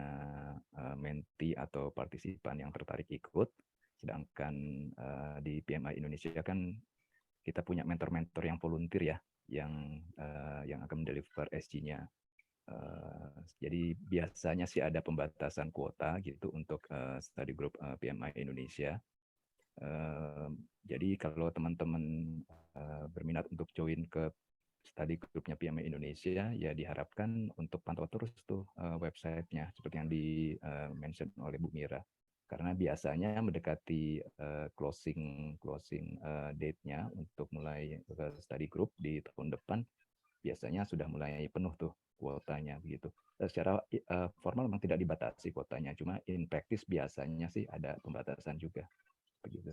menti atau partisipan yang tertarik ikut. Sedangkan di PMI Indonesia kan kita punya mentor-mentor yang volunteer ya, yang akan mendeliver SG-nya. Jadi biasanya sih ada pembatasan kuota gitu untuk study group PMI Indonesia. Jadi kalau teman-teman berminat untuk join ke study groupnya PMI Indonesia, ya diharapkan untuk pantau terus tuh websitenya seperti yang di-mention oleh Bu Mira. Karena biasanya mendekati closing date-nya untuk mulai study group di tahun depan, biasanya sudah mulai penuh tuh kuotanya begitu. Secara formal memang tidak dibatasi kuotanya, cuma in practice biasanya sih ada pembatasan juga begitu.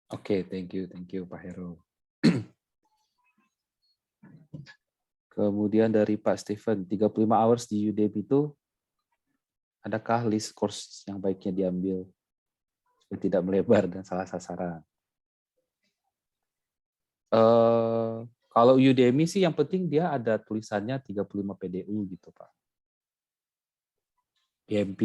Oke, thank you Pak Heru. Kemudian dari Pak Steven, 35 hours di Udemy itu adakah list course yang baiknya diambil supaya tidak melebar dan salah sasaran? Kalau Udemy sih yang penting dia ada tulisannya 35 PDU gitu Pak. PMP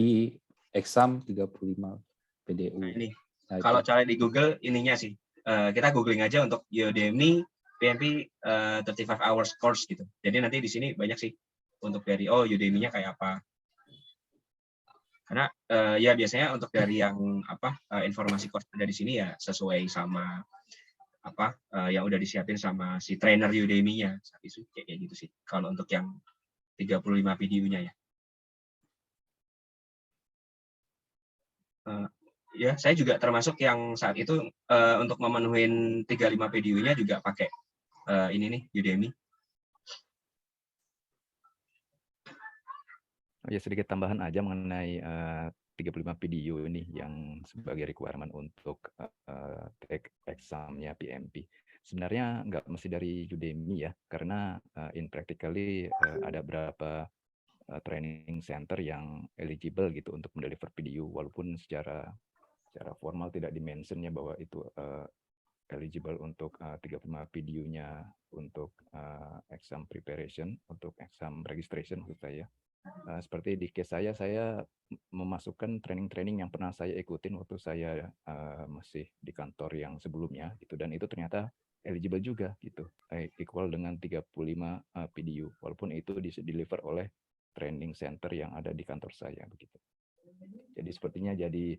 exam 35 PDU. Nah, ini Nah, kalau cari di Google ininya sih, kita googling aja untuk Udemy PMP 35 hours course gitu. Jadi nanti di sini banyak sih untuk dari Udemy-nya kayak apa. Karena ya biasanya untuk dari yang informasi course dari sini ya sesuai sama yang udah disiapin sama si trainer Udemy-nya. Itu kayak gitu sih. Kalau untuk yang 35 video-nya ya. Ya, saya juga termasuk yang saat itu untuk memenuhi 35 videonya juga pakai ini nih Udemy. Ya, sedikit tambahan aja mengenai 35 video ini yang sebagai requirement untuk take examnya PMP. Sebenarnya nggak mesti dari Udemy ya, karena in practically ada beberapa training center yang eligible gitu untuk mendeliver video, walaupun secara formal tidak di-mention-nya bahwa itu eligible untuk 35 videonya untuk exam preparation, untuk exam registration maksud saya. Seperti di case saya memasukkan training-training yang pernah saya ikutin waktu saya masih di kantor yang sebelumnya gitu, dan itu ternyata eligible juga gitu, equal dengan 35 video, walaupun itu di-deliver oleh training center yang ada di kantor saya begitu. Jadi sepertinya jadi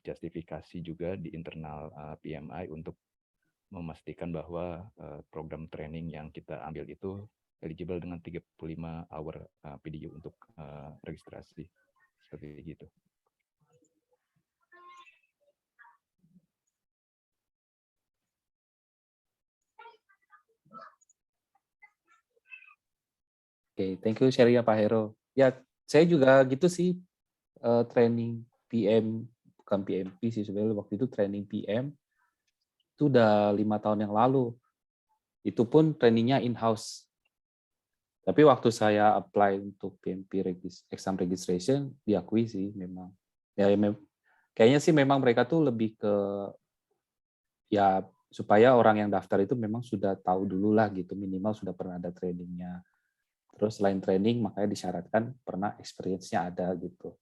justifikasi juga di internal PMI untuk memastikan bahwa program training yang kita ambil itu eligible dengan 35 hour video untuk registrasi. Seperti itu. Oke, thank you sharing ya Pak Hero. Ya, saya juga gitu sih, training PM, bukan PMP sih sebenarnya, waktu itu training PM, itu udah 5 tahun yang lalu. Itu pun trainingnya in-house. Tapi waktu saya apply untuk PMP exam registration, diakui sih memang. Ya, kayaknya sih memang mereka tuh lebih ke, ya supaya orang yang daftar itu memang sudah tahu dulu lah gitu, minimal sudah pernah ada trainingnya. Terus selain training, makanya disyaratkan pernah experience-nya ada gitu.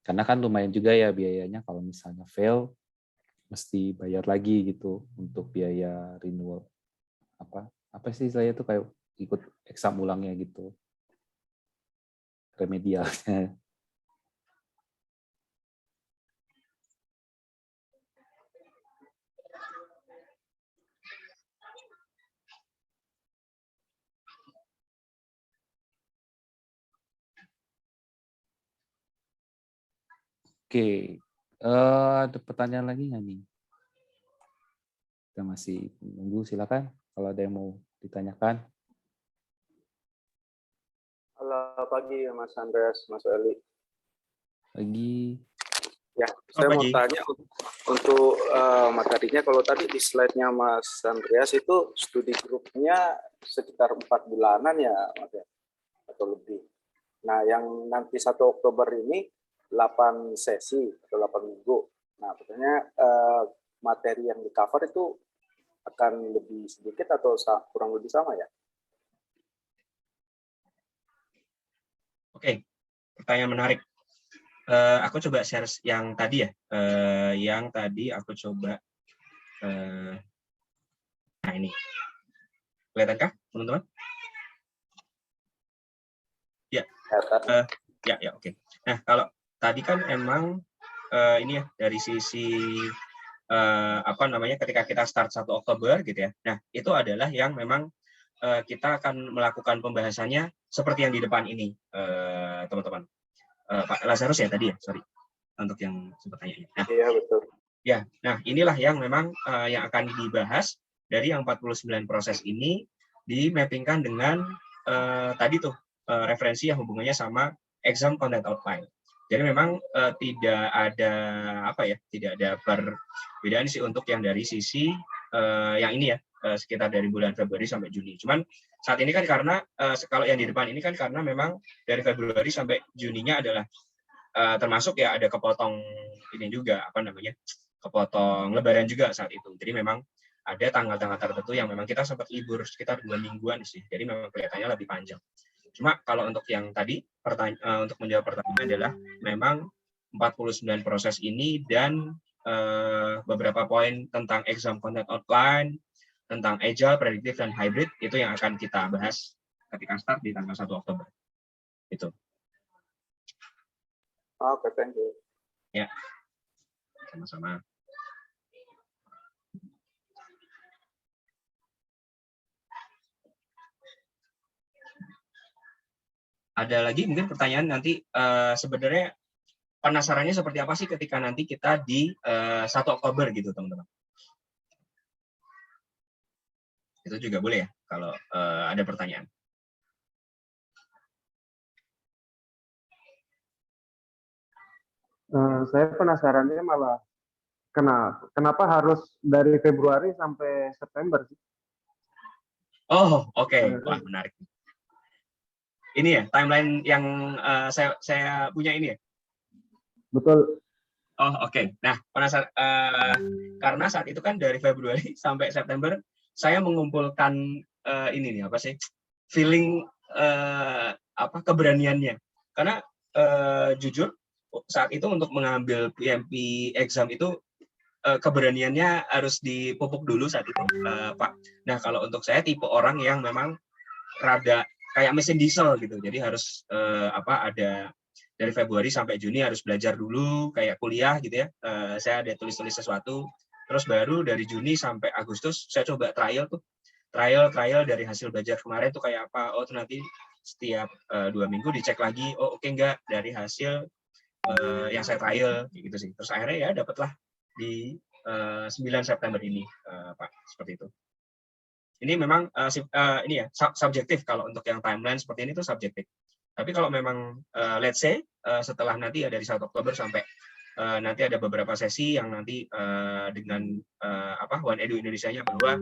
Karena kan lumayan juga ya biayanya kalau misalnya fail, mesti bayar lagi gitu untuk biaya renewal. Apa sih saya tuh kayak ikut exam ulangnya gitu. Remedialnya. Oke, ada pertanyaan lagi nggak nih? Kita masih menunggu, silakan kalau ada yang mau ditanyakan. Halo pagi Mas Andreas, Mas Eli. Pagi. Ya, saya mau tanya untuk materinya, kalau tadi di slide-nya Mas Andreas itu studi grupnya sekitar 4 bulanan ya, Mas ya, atau lebih. Nah, yang nanti 1 Oktober ini 8 sesi atau 8 minggu. Nah, betulnya materi yang di cover itu akan lebih sedikit atau kurang lebih sama ya? Oke, pertanyaan menarik. Aku coba share yang tadi ya. Yang tadi aku coba. Nah ini, kelihatankah teman-teman? Ya, ya oke. Nah kalau tadi kan emang ini ya dari sisi ketika kita start 1 Oktober gitu ya. Nah itu adalah yang memang kita akan melakukan pembahasannya seperti yang di depan ini, teman-teman. Pak Lazarus ya tadi ya, sorry. untuk yang sempat tanya. Nah, Iya, betul. ya, nah inilah yang memang yang akan dibahas dari yang 49 proses ini, dimappingkan dengan tadi tuh referensi yang hubungannya sama exam content outline. Jadi memang tidak ada tidak ada perbedaan sih untuk yang dari sisi yang ini ya, sekitar dari bulan Februari sampai Juni. Cuman saat ini kan karena kalau yang di depan ini kan karena memang dari Februari sampai Juninya adalah termasuk ya ada kepotong ini juga kepotong Lebaran juga saat itu. Jadi memang ada tanggal-tanggal tertentu yang memang kita sempat libur sekitar 2 mingguan sih. Jadi memang kelihatannya lebih panjang. Cuma kalau untuk yang tadi untuk menjawab pertanyaan adalah memang 49 proses ini dan beberapa poin tentang exam content outline, tentang agile, predictive, dan hybrid itu yang akan kita bahas ketika start di tanggal 1 Oktober. Itu. Oke, thank you. Ya, sama-sama. Ada lagi mungkin pertanyaan nanti sebenarnya penasarannya seperti apa sih ketika nanti kita di 1 Oktober gitu teman-teman. Itu juga boleh ya kalau ada pertanyaan. Saya penasarannya malah kenapa harus dari Februari sampai September sih? Oh, oke. Wah, menarik. Ini ya timeline yang saya punya ini ya. Betul. Oh, oke. Nah, penasaran karena saat itu kan dari Februari sampai September saya mengumpulkan ini nih feeling keberaniannya. Karena jujur saat itu untuk mengambil PMP exam itu keberaniannya harus dipupuk dulu saat itu, Pak. Nah, kalau untuk saya tipe orang yang memang rada kayak mesin diesel gitu. Jadi harus ada dari Februari sampai Juni harus belajar dulu kayak kuliah gitu ya. Saya ada tulis-tulis sesuatu. Terus baru dari Juni sampai Agustus saya coba trial dari hasil belajar kemarin tuh kayak apa. Oh, tuh nanti setiap 2 minggu dicek lagi. Oh, oke enggak dari hasil yang saya trial gitu sih. Terus akhirnya ya dapatlah di 9 September ini, Pak, seperti itu. Ini memang ini ya subjektif kalau untuk yang timeline seperti ini tuh subjektif. Tapi kalau memang let's say setelah nanti ya dari 1 Oktober sampai nanti ada beberapa sesi yang nanti dengan One Edu Indonesia-nya bahwa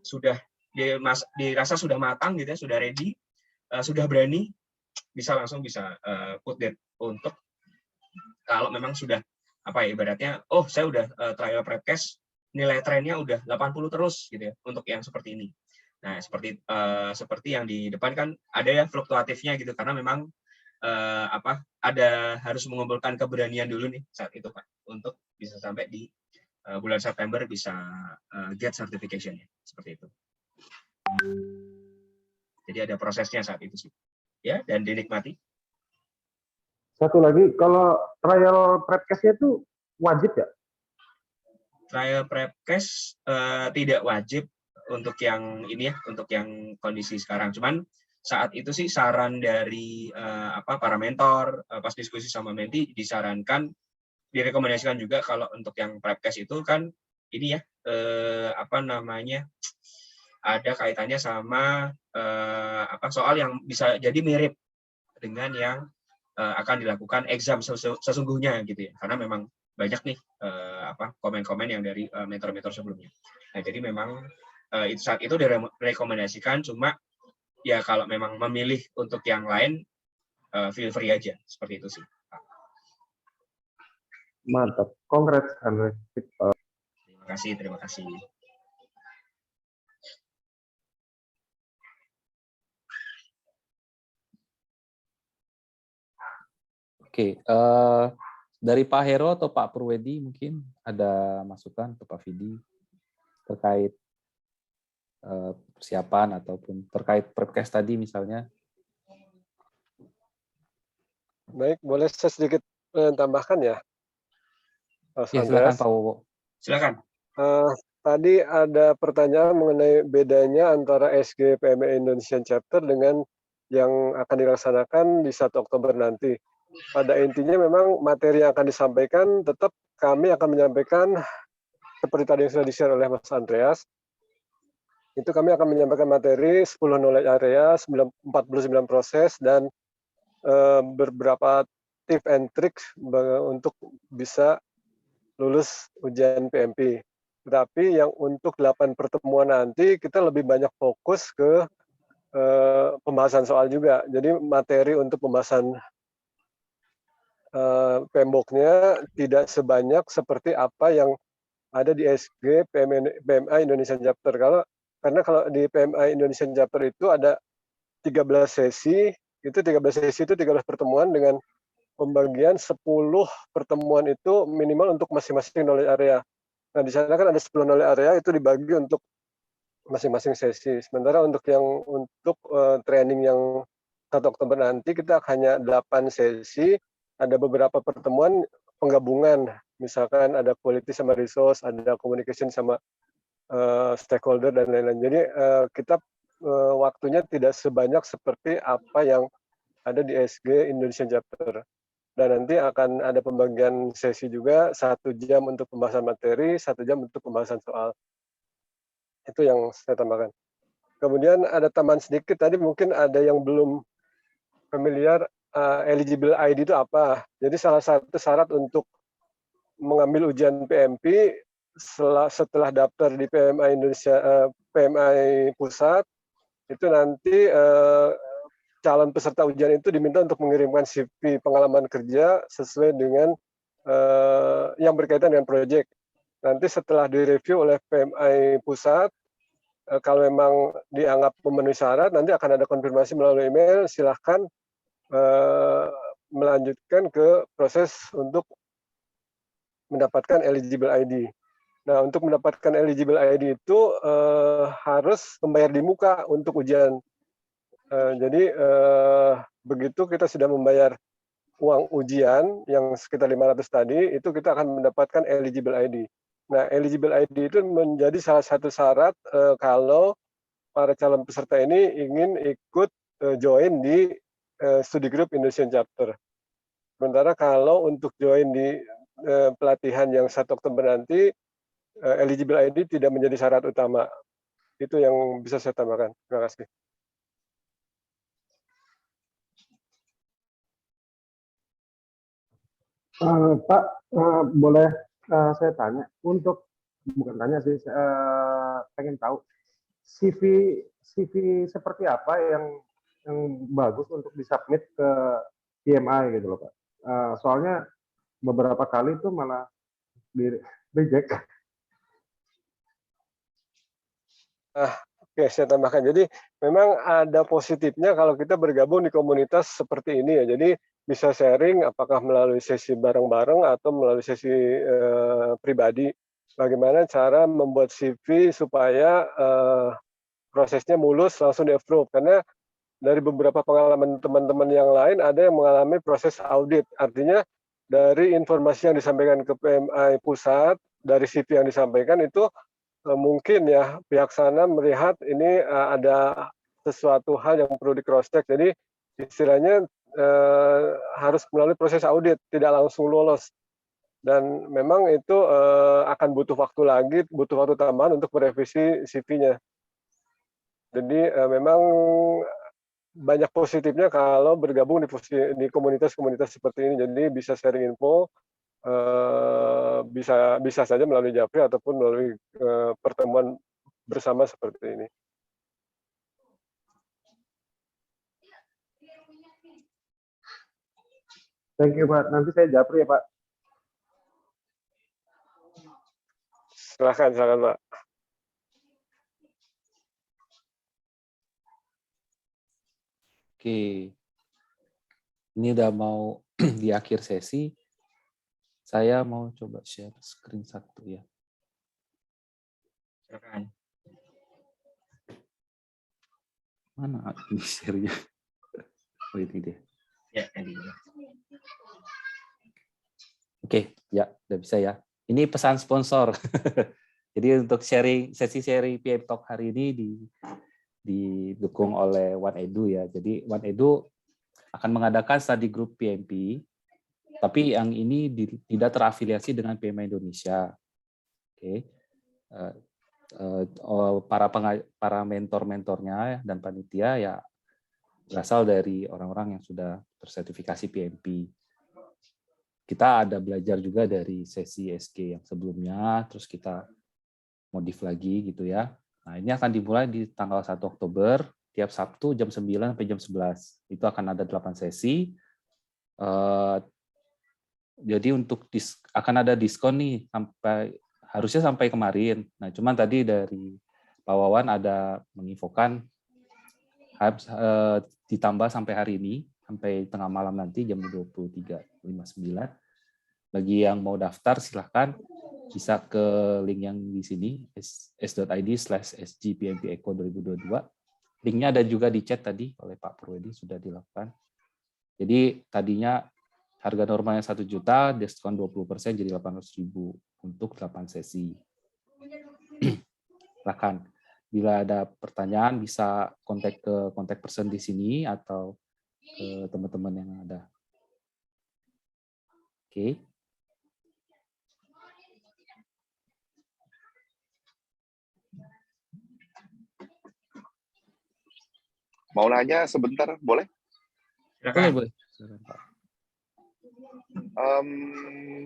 sudah dirasa sudah matang gitu ya, sudah ready, sudah berani, langsung bisa put date untuk kalau memang sudah ibaratnya saya udah trial prepcast nilai trennya udah 80 terus gitu ya untuk yang seperti ini. Nah, seperti yang di depan kan ada ya fluktuatifnya gitu karena memang ada harus mengumpulkan keberanian dulu nih saat itu Pak untuk bisa sampai di bulan September bisa get certification-nya seperti itu. Jadi ada prosesnya saat itu sih. Ya, dan dinikmati. Satu lagi, kalau trial prepcast-nya itu wajib ya? Trial prepcast tidak wajib untuk yang ini ya, untuk yang kondisi sekarang. Cuman saat itu sih saran dari para mentor pas diskusi sama menti disarankan, direkomendasikan juga kalau untuk yang prepcast itu kan ini ya ada kaitannya sama soal yang bisa jadi mirip dengan yang akan dilakukan exam sesungguhnya gitu ya, karena memang banyak nih komen-komen yang dari mentor-mentor sebelumnya. Nah, jadi memang saat itu direkomendasikan, cuma ya kalau memang memilih untuk yang lain feel free aja, seperti itu sih. Mantap, congrats Andre. Terima kasih. Oke, dari Pak Hero atau Pak Purwedi mungkin ada masukan ke Pak Vidi terkait persiapan ataupun terkait prepcast tadi misalnya. Baik, boleh saya sedikit tambahkan ya, Mas Ya, Andreas? silakan Pak Wowo. Silakan. Tadi ada pertanyaan mengenai bedanya antara SG PMI Indonesian Chapter dengan yang akan dilaksanakan di 1 Oktober nanti. pada intinya memang materi yang akan disampaikan tetap kami akan menyampaikan seperti tadi yang sudah di-share oleh Mas Andreas. Itu kami akan menyampaikan materi 10 knowledge area, 49 proses, dan beberapa tips and tricks untuk bisa lulus ujian PMP. Tetapi yang untuk 8 pertemuan nanti kita lebih banyak fokus ke pembahasan soal juga. Jadi materi untuk pembahasan PMBOK-nya tidak sebanyak seperti apa yang ada di SG PMA Indonesian Chapter. Karena kalau di PMA Indonesian Chapter itu ada 13 sesi, itu 13 sesi itu 13 pertemuan dengan pembagian 10 pertemuan itu minimal untuk masing-masing knowledge area. Nah, di sana kan ada 10 knowledge area itu dibagi untuk masing-masing sesi. Sementara untuk training yang 1 Oktober nanti kita hanya 8 sesi, ada beberapa pertemuan penggabungan, misalkan ada quality sama resource, ada communication sama stakeholder dan lain-lain. Jadi kita waktunya tidak sebanyak seperti apa yang ada di SG Indonesian Chapter. Dan nanti akan ada pembagian sesi juga, 1 jam untuk pembahasan materi, 1 jam untuk pembahasan soal. Itu yang saya tambahkan. Kemudian ada tambahan sedikit, tadi mungkin ada yang belum familiar, eligible ID itu apa. Jadi salah satu syarat untuk mengambil ujian PMP setelah daftar di PMI Indonesia, PMI Pusat, itu nanti calon peserta ujian itu diminta untuk mengirimkan CV pengalaman kerja sesuai dengan yang berkaitan dengan proyek. Nanti setelah direview oleh PMI Pusat, kalau memang dianggap memenuhi syarat, nanti akan ada konfirmasi melalui email, silahkan melanjutkan ke proses untuk mendapatkan eligible ID. Nah, untuk mendapatkan eligible ID itu harus membayar di muka untuk ujian. Jadi begitu kita sudah membayar uang ujian yang sekitar 500 tadi, itu kita akan mendapatkan eligible ID. Nah, eligible ID itu menjadi salah satu syarat kalau para calon peserta ini ingin ikut join di studi group Indonesian Chapter. Sementara kalau untuk join di pelatihan yang 1 Oktober nanti, eligible ID tidak menjadi syarat utama. Itu yang bisa saya tambahkan. Terima kasih. Pak, boleh saya tanya? Bukan tanya sih, pengen tahu CV seperti apa yang bagus untuk disubmit ke PMI gitu loh Pak. Soalnya beberapa kali itu malah di reject. Oke, saya tambahkan. Jadi memang ada positifnya kalau kita bergabung di komunitas seperti ini ya. Jadi bisa sharing apakah melalui sesi bareng-bareng atau melalui sesi pribadi. Bagaimana cara membuat CV supaya prosesnya mulus langsung di-approve. Karena dari beberapa pengalaman teman-teman yang lain ada yang mengalami proses audit. Artinya dari informasi yang disampaikan ke PMI pusat, dari CV yang disampaikan itu mungkin ya pihak sana melihat ini ada sesuatu hal yang perlu di cross check. Jadi istilahnya harus melalui proses audit, tidak langsung lolos. Dan memang itu akan butuh waktu lagi, butuh waktu tambahan untuk merevisi CV-nya. Jadi memang banyak positifnya kalau bergabung di komunitas-komunitas seperti ini. Jadi bisa sharing info, bisa saja melalui Japri ataupun melalui pertemuan bersama seperti ini. Thank you Pak. Nanti saya Japri ya Pak. Silakan Pak. Oke, ini udah mau di akhir sesi. Saya mau coba share screen satu ya. Silakan. Mana ini share-nya? Oh ini deh. Ya, ini. Oke, ya udah bisa ya. Ini pesan sponsor. Jadi untuk sesi sharing PM Talk hari ini didukung oleh OneEdu ya. Jadi OneEdu akan mengadakan study group PMP, tapi yang ini tidak terafiliasi dengan PMI Indonesia. Oke. Para mentor-mentornya dan panitia ya berasal dari orang-orang yang sudah tersertifikasi PMP. Kita ada belajar juga dari sesi SG yang sebelumnya, terus kita modif lagi gitu ya. Nah, ini akan dimulai di tanggal 1 Oktober, tiap Sabtu jam 9 sampai jam 11. Itu akan ada 8 sesi. Jadi akan ada diskon nih harusnya sampai kemarin. Nah, cuman tadi dari Pak Wawan ada menginfokan harus ditambah sampai hari ini, sampai tengah malam nanti jam 23.59. Bagi yang mau daftar silahkan bisa ke link yang di sini s.id/sgpmpeco 2022. Linknya ada juga di chat tadi oleh Pak Purwedi sudah dilakukan. Jadi tadinya harga normalnya 1 juta, diskon 20% jadi 800.000 untuk 8 sesi. Silakan. Bila ada pertanyaan bisa kontak person di sini atau ke teman-teman yang ada. Oke. Mau nanya sebentar, boleh? Boleh.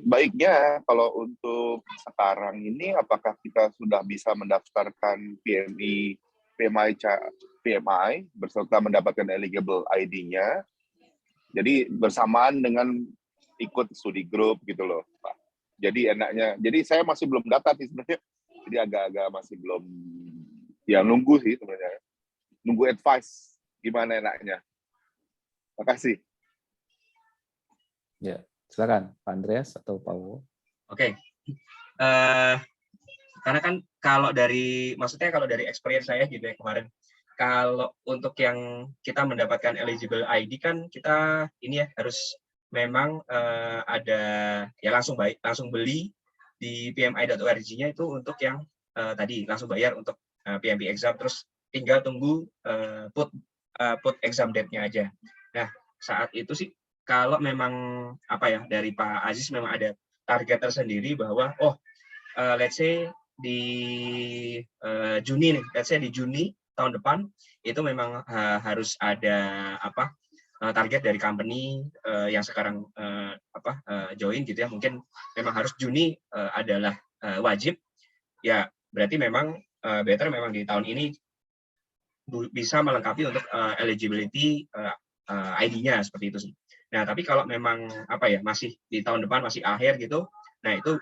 Baiknya kalau untuk sekarang ini, apakah kita sudah bisa mendaftarkan PMI beserta mendapatkan eligible ID-nya? Jadi bersamaan dengan ikut studi group gitu loh, Pak. Jadi enaknya, jadi saya masih belum daftar sih sebenarnya. Jadi agak-agak masih belum, ya nunggu sih sebenarnya. Nunggu advice gimana enaknya. Makasih. Ya, silakan Pak Andreas atau Pak Wo. Oke. Karena kan maksudnya kalau dari experience saya gitu ya kemarin, kalau untuk yang kita mendapatkan eligible ID kan kita ini ya harus memang ada ya langsung beli di pmi.org-nya itu untuk yang tadi langsung bayar untuk PMP exam, terus tinggal tunggu put exam date-nya aja. Nah, saat itu sih kalau memang dari Pak Aziz memang ada target tersendiri bahwa let's say di Juni nih, let's say di Juni tahun depan itu memang harus ada target dari company yang sekarang join gitu ya, mungkin memang harus Juni adalah wajib ya, berarti memang better memang di tahun ini bisa melengkapi untuk eligibility ID-nya seperti itu sih. Nah, tapi kalau memang masih di tahun depan masih akhir gitu, nah itu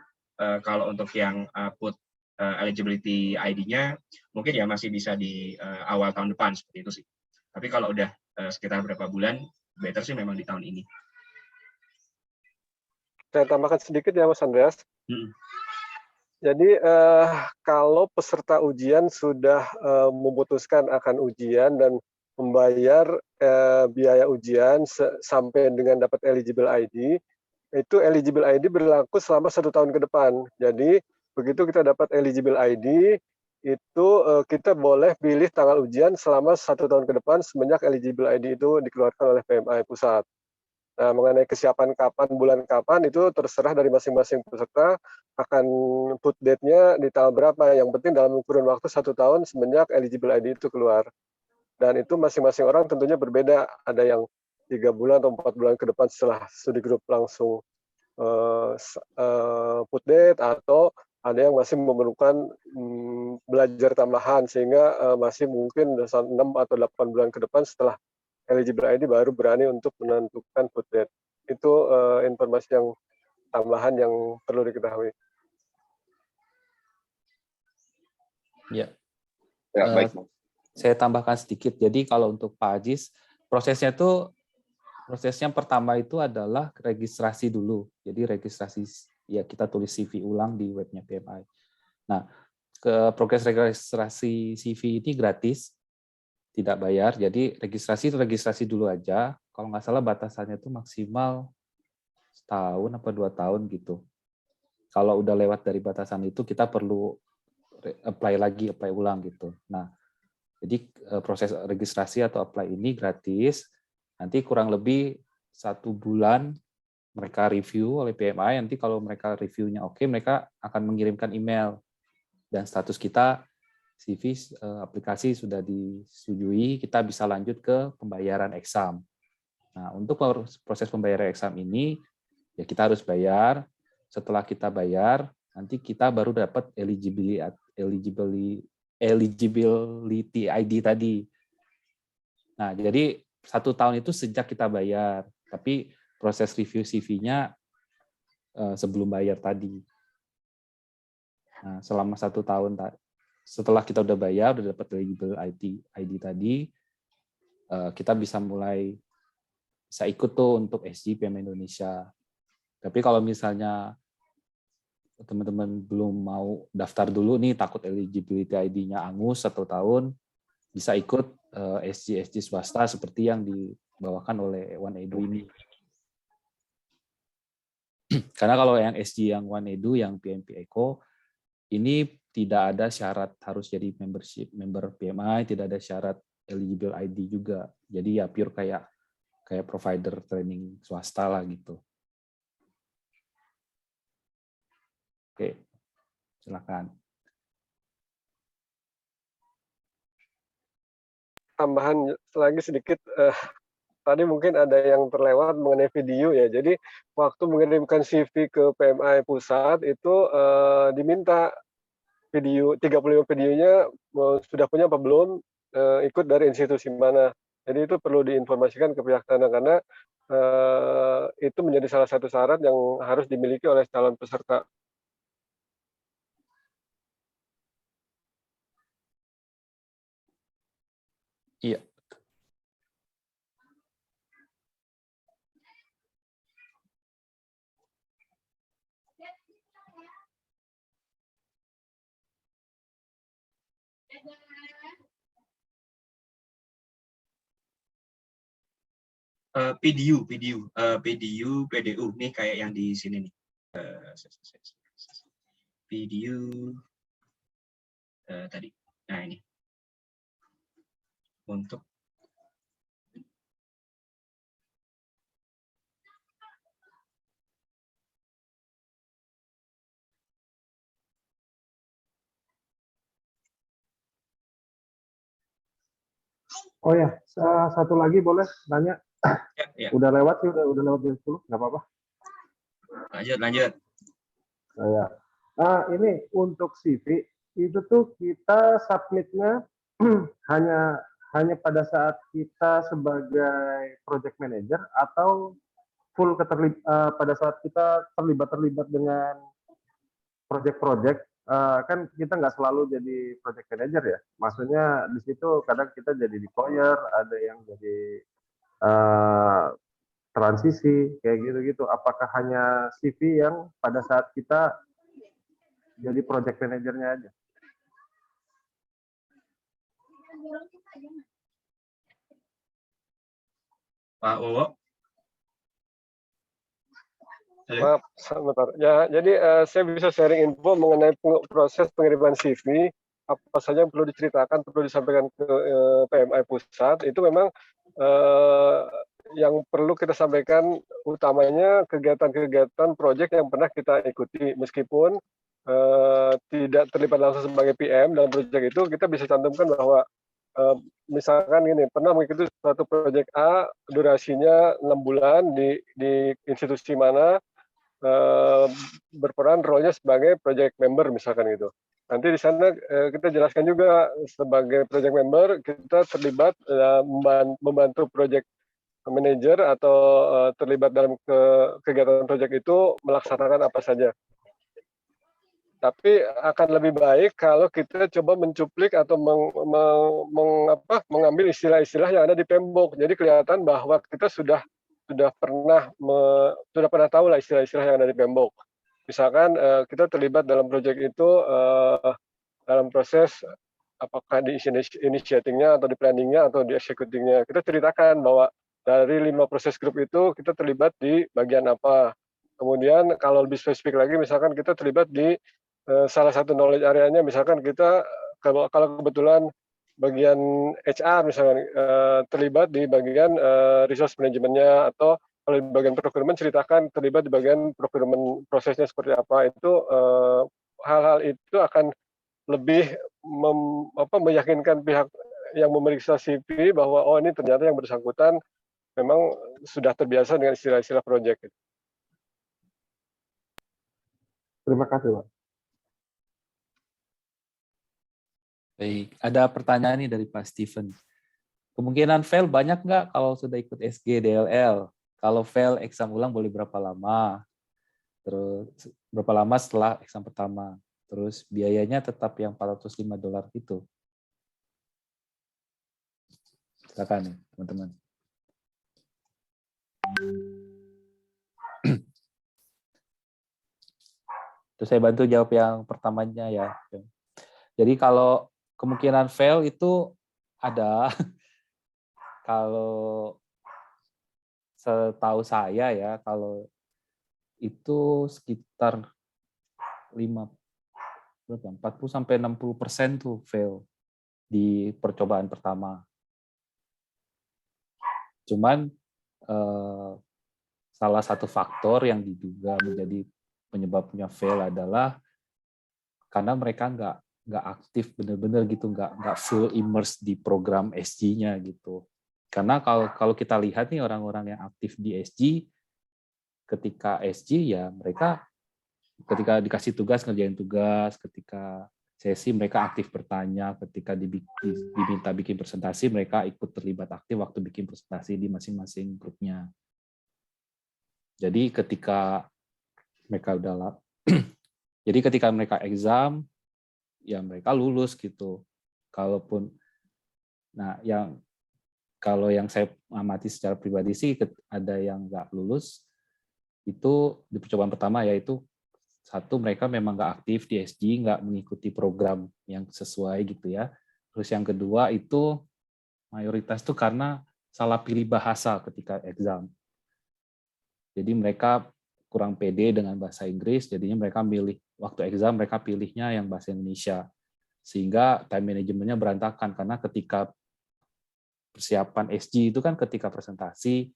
kalau untuk yang put eligibility ID-nya mungkin ya masih bisa di awal tahun depan seperti itu sih. Tapi kalau udah sekitar berapa bulan, better sih memang di tahun ini. Saya tambahkan sedikit ya Mas Andreas. Jadi kalau peserta ujian sudah memutuskan akan ujian dan membayar biaya ujian sampai dengan dapat eligible ID, itu eligible ID berlaku selama 1 tahun ke depan. Jadi begitu kita dapat eligible ID, itu kita boleh pilih tanggal ujian selama 1 tahun ke depan semenjak eligible ID itu dikeluarkan oleh PMI pusat. Nah, mengenai kesiapan kapan, bulan kapan, itu terserah dari masing-masing peserta akan put date-nya di tanggal berapa. Yang penting dalam kurun waktu 1 tahun semenjak eligible ID itu keluar. Dan itu masing-masing orang tentunya berbeda. Ada yang 3 bulan atau 4 bulan ke depan setelah studi group langsung put date, atau ada yang masih memerlukan belajar tambahan, sehingga masih mungkin 6 atau 8 bulan ke depan setelah eligible ID baru berani untuk menentukan put date. Itu informasi yang tambahan yang perlu diketahui. Ya. Baik. Saya tambahkan sedikit. Jadi kalau untuk Pak Aziz, prosesnya pertama itu adalah registrasi dulu. Jadi registrasi ya kita tulis CV ulang di webnya PMI. Nah, progres registrasi CV ini gratis, tidak bayar. Jadi registrasi dulu aja. Kalau nggak salah batasannya itu maksimal 1 tahun apa 2 tahun gitu. Kalau udah lewat dari batasan itu kita perlu apply ulang gitu. Nah, jadi proses registrasi atau apply ini gratis. Nanti kurang lebih 1 bulan mereka review oleh PMI. Nanti kalau mereka reviewnya oke, mereka akan mengirimkan email dan status kita CV aplikasi sudah disetujui, kita bisa lanjut ke pembayaran exam. Nah, untuk proses pembayaran exam ini ya kita harus bayar. Setelah kita bayar, nanti kita baru dapat eligibility ID tadi. Nah, jadi 1 tahun itu sejak kita bayar, tapi proses review CV-nya sebelum bayar tadi. Nah, selama 1 tahun, setelah kita udah bayar, udah dapat eligible ID tadi, kita bisa ikut tuh untuk SG PMI Indonesia. Tapi kalau misalnya teman-teman belum mau daftar dulu nih, takut eligibility ID-nya angus 1 tahun, bisa ikut SG swasta seperti yang dibawakan oleh OneEdu ini. Karena kalau yang SG yang OneEdu, yang PMP Eco, ini tidak ada syarat harus jadi member PMI, tidak ada syarat eligible ID juga. Jadi ya pure kayak provider training swasta lah gitu. Oke, silakan. Tambahan lagi sedikit, tadi mungkin ada yang terlewat mengenai video ya. Jadi waktu mengirimkan CV ke PMI pusat itu diminta video 35 videonya sudah punya apa belum, ikut dari institusi mana. Jadi itu perlu diinformasikan ke pihak sana karena itu menjadi salah satu syarat yang harus dimiliki oleh calon peserta. Iya. PDU, PDU, nih kayak yang di sini nih. PDU tadi. Nah ini untuk Oh ya, satu lagi boleh tanya? ya. Udah lewat sih, udah lewat jam 10, nggak apa-apa. Lanjut. Ya. Ini untuk CV itu tuh kita submitnya hanya pada saat kita sebagai project manager atau full pada saat kita terlibat dengan project-project. Kan kita nggak selalu jadi project manager ya. Maksudnya di situ kadang kita jadi deployer, ada yang jadi transisi kayak gitu-gitu. Apakah hanya CV yang pada saat kita jadi project manajernya aja? Pak Wowo. Maaf, sebentar. Ya, jadi saya bisa sharing info mengenai proses pengiriman CV. Apa saja yang perlu diceritakan, perlu disampaikan ke PMI pusat. Itu memang yang perlu kita sampaikan utamanya kegiatan-kegiatan proyek yang pernah kita ikuti. Meskipun tidak terlibat langsung sebagai PM dalam proyek itu, kita bisa cantumkan bahwa misalkan gini, pernah mengikuti suatu proyek A, durasinya 6 bulan di institusi mana, berperan role-nya sebagai project member misalkan gitu. Nanti di sana kita jelaskan juga sebagai project member kita terlibat membantu project manager atau terlibat dalam kegiatan project itu melaksanakan apa saja. Tapi akan lebih baik kalau kita coba mencuplik atau mengambil istilah-istilah yang ada di Pembok. Jadi kelihatan bahwa kita sudah pernah tahu lah istilah-istilah yang ada di Pembok. Misalkan kita terlibat dalam proyek itu dalam proses apakah di initiating-nya atau di planning-nya atau di executing-nya. Kita ceritakan bahwa dari 5 proses grup itu kita terlibat di bagian apa. Kemudian kalau lebih spesifik lagi misalkan kita terlibat di salah satu knowledge area-nya, misalkan kita kalau kebetulan bagian HR misalnya terlibat di bagian resource manajemennya, atau kalau di bagian procurement ceritakan terlibat di bagian procurement prosesnya seperti apa. Itu hal-hal itu akan lebih meyakinkan pihak yang memeriksa CV bahwa oh ini ternyata yang bersangkutan memang sudah terbiasa dengan istilah-istilah proyek. Terima kasih, Pak. Baik, ada pertanyaan nih dari Pak Steven. Kemungkinan fail banyak nggak kalau sudah ikut SG DLL? Kalau fail exam ulang boleh berapa lama? Terus berapa lama setelah exam pertama? Terus biayanya tetap yang $405 itu. Silakan nih, teman-teman. Terus saya bantu jawab yang pertamanya ya. Jadi kalau kemungkinan fail itu ada, kalau setahu saya ya, kalau itu sekitar 40-60% tuh fail di percobaan pertama. Cuman salah satu faktor yang diduga menjadi penyebabnya fail adalah karena mereka nggak aktif benar-benar gitu, nggak full immerse di program SG-nya gitu. Karena kalau kita lihat nih orang-orang yang aktif di SG, ketika SG ya mereka ketika dikasih tugas ngerjain tugas, ketika sesi mereka aktif bertanya, ketika diminta bikin presentasi mereka ikut terlibat aktif waktu bikin presentasi di masing-masing grupnya. Jadi ketika mereka jadi ketika mereka exam ya mereka lulus gitu. Kalau yang saya amati secara pribadi sih ada yang nggak lulus itu di percobaan pertama, yaitu satu mereka memang nggak aktif di SG, nggak mengikuti program yang sesuai gitu ya. Terus yang kedua itu mayoritas tuh karena salah pilih bahasa ketika exam. Jadi mereka kurang pede dengan bahasa Inggris, jadinya mereka milih waktu exam mereka pilihnya yang bahasa Indonesia, sehingga time manajemennya berantakan. Karena ketika persiapan SG itu kan ketika presentasi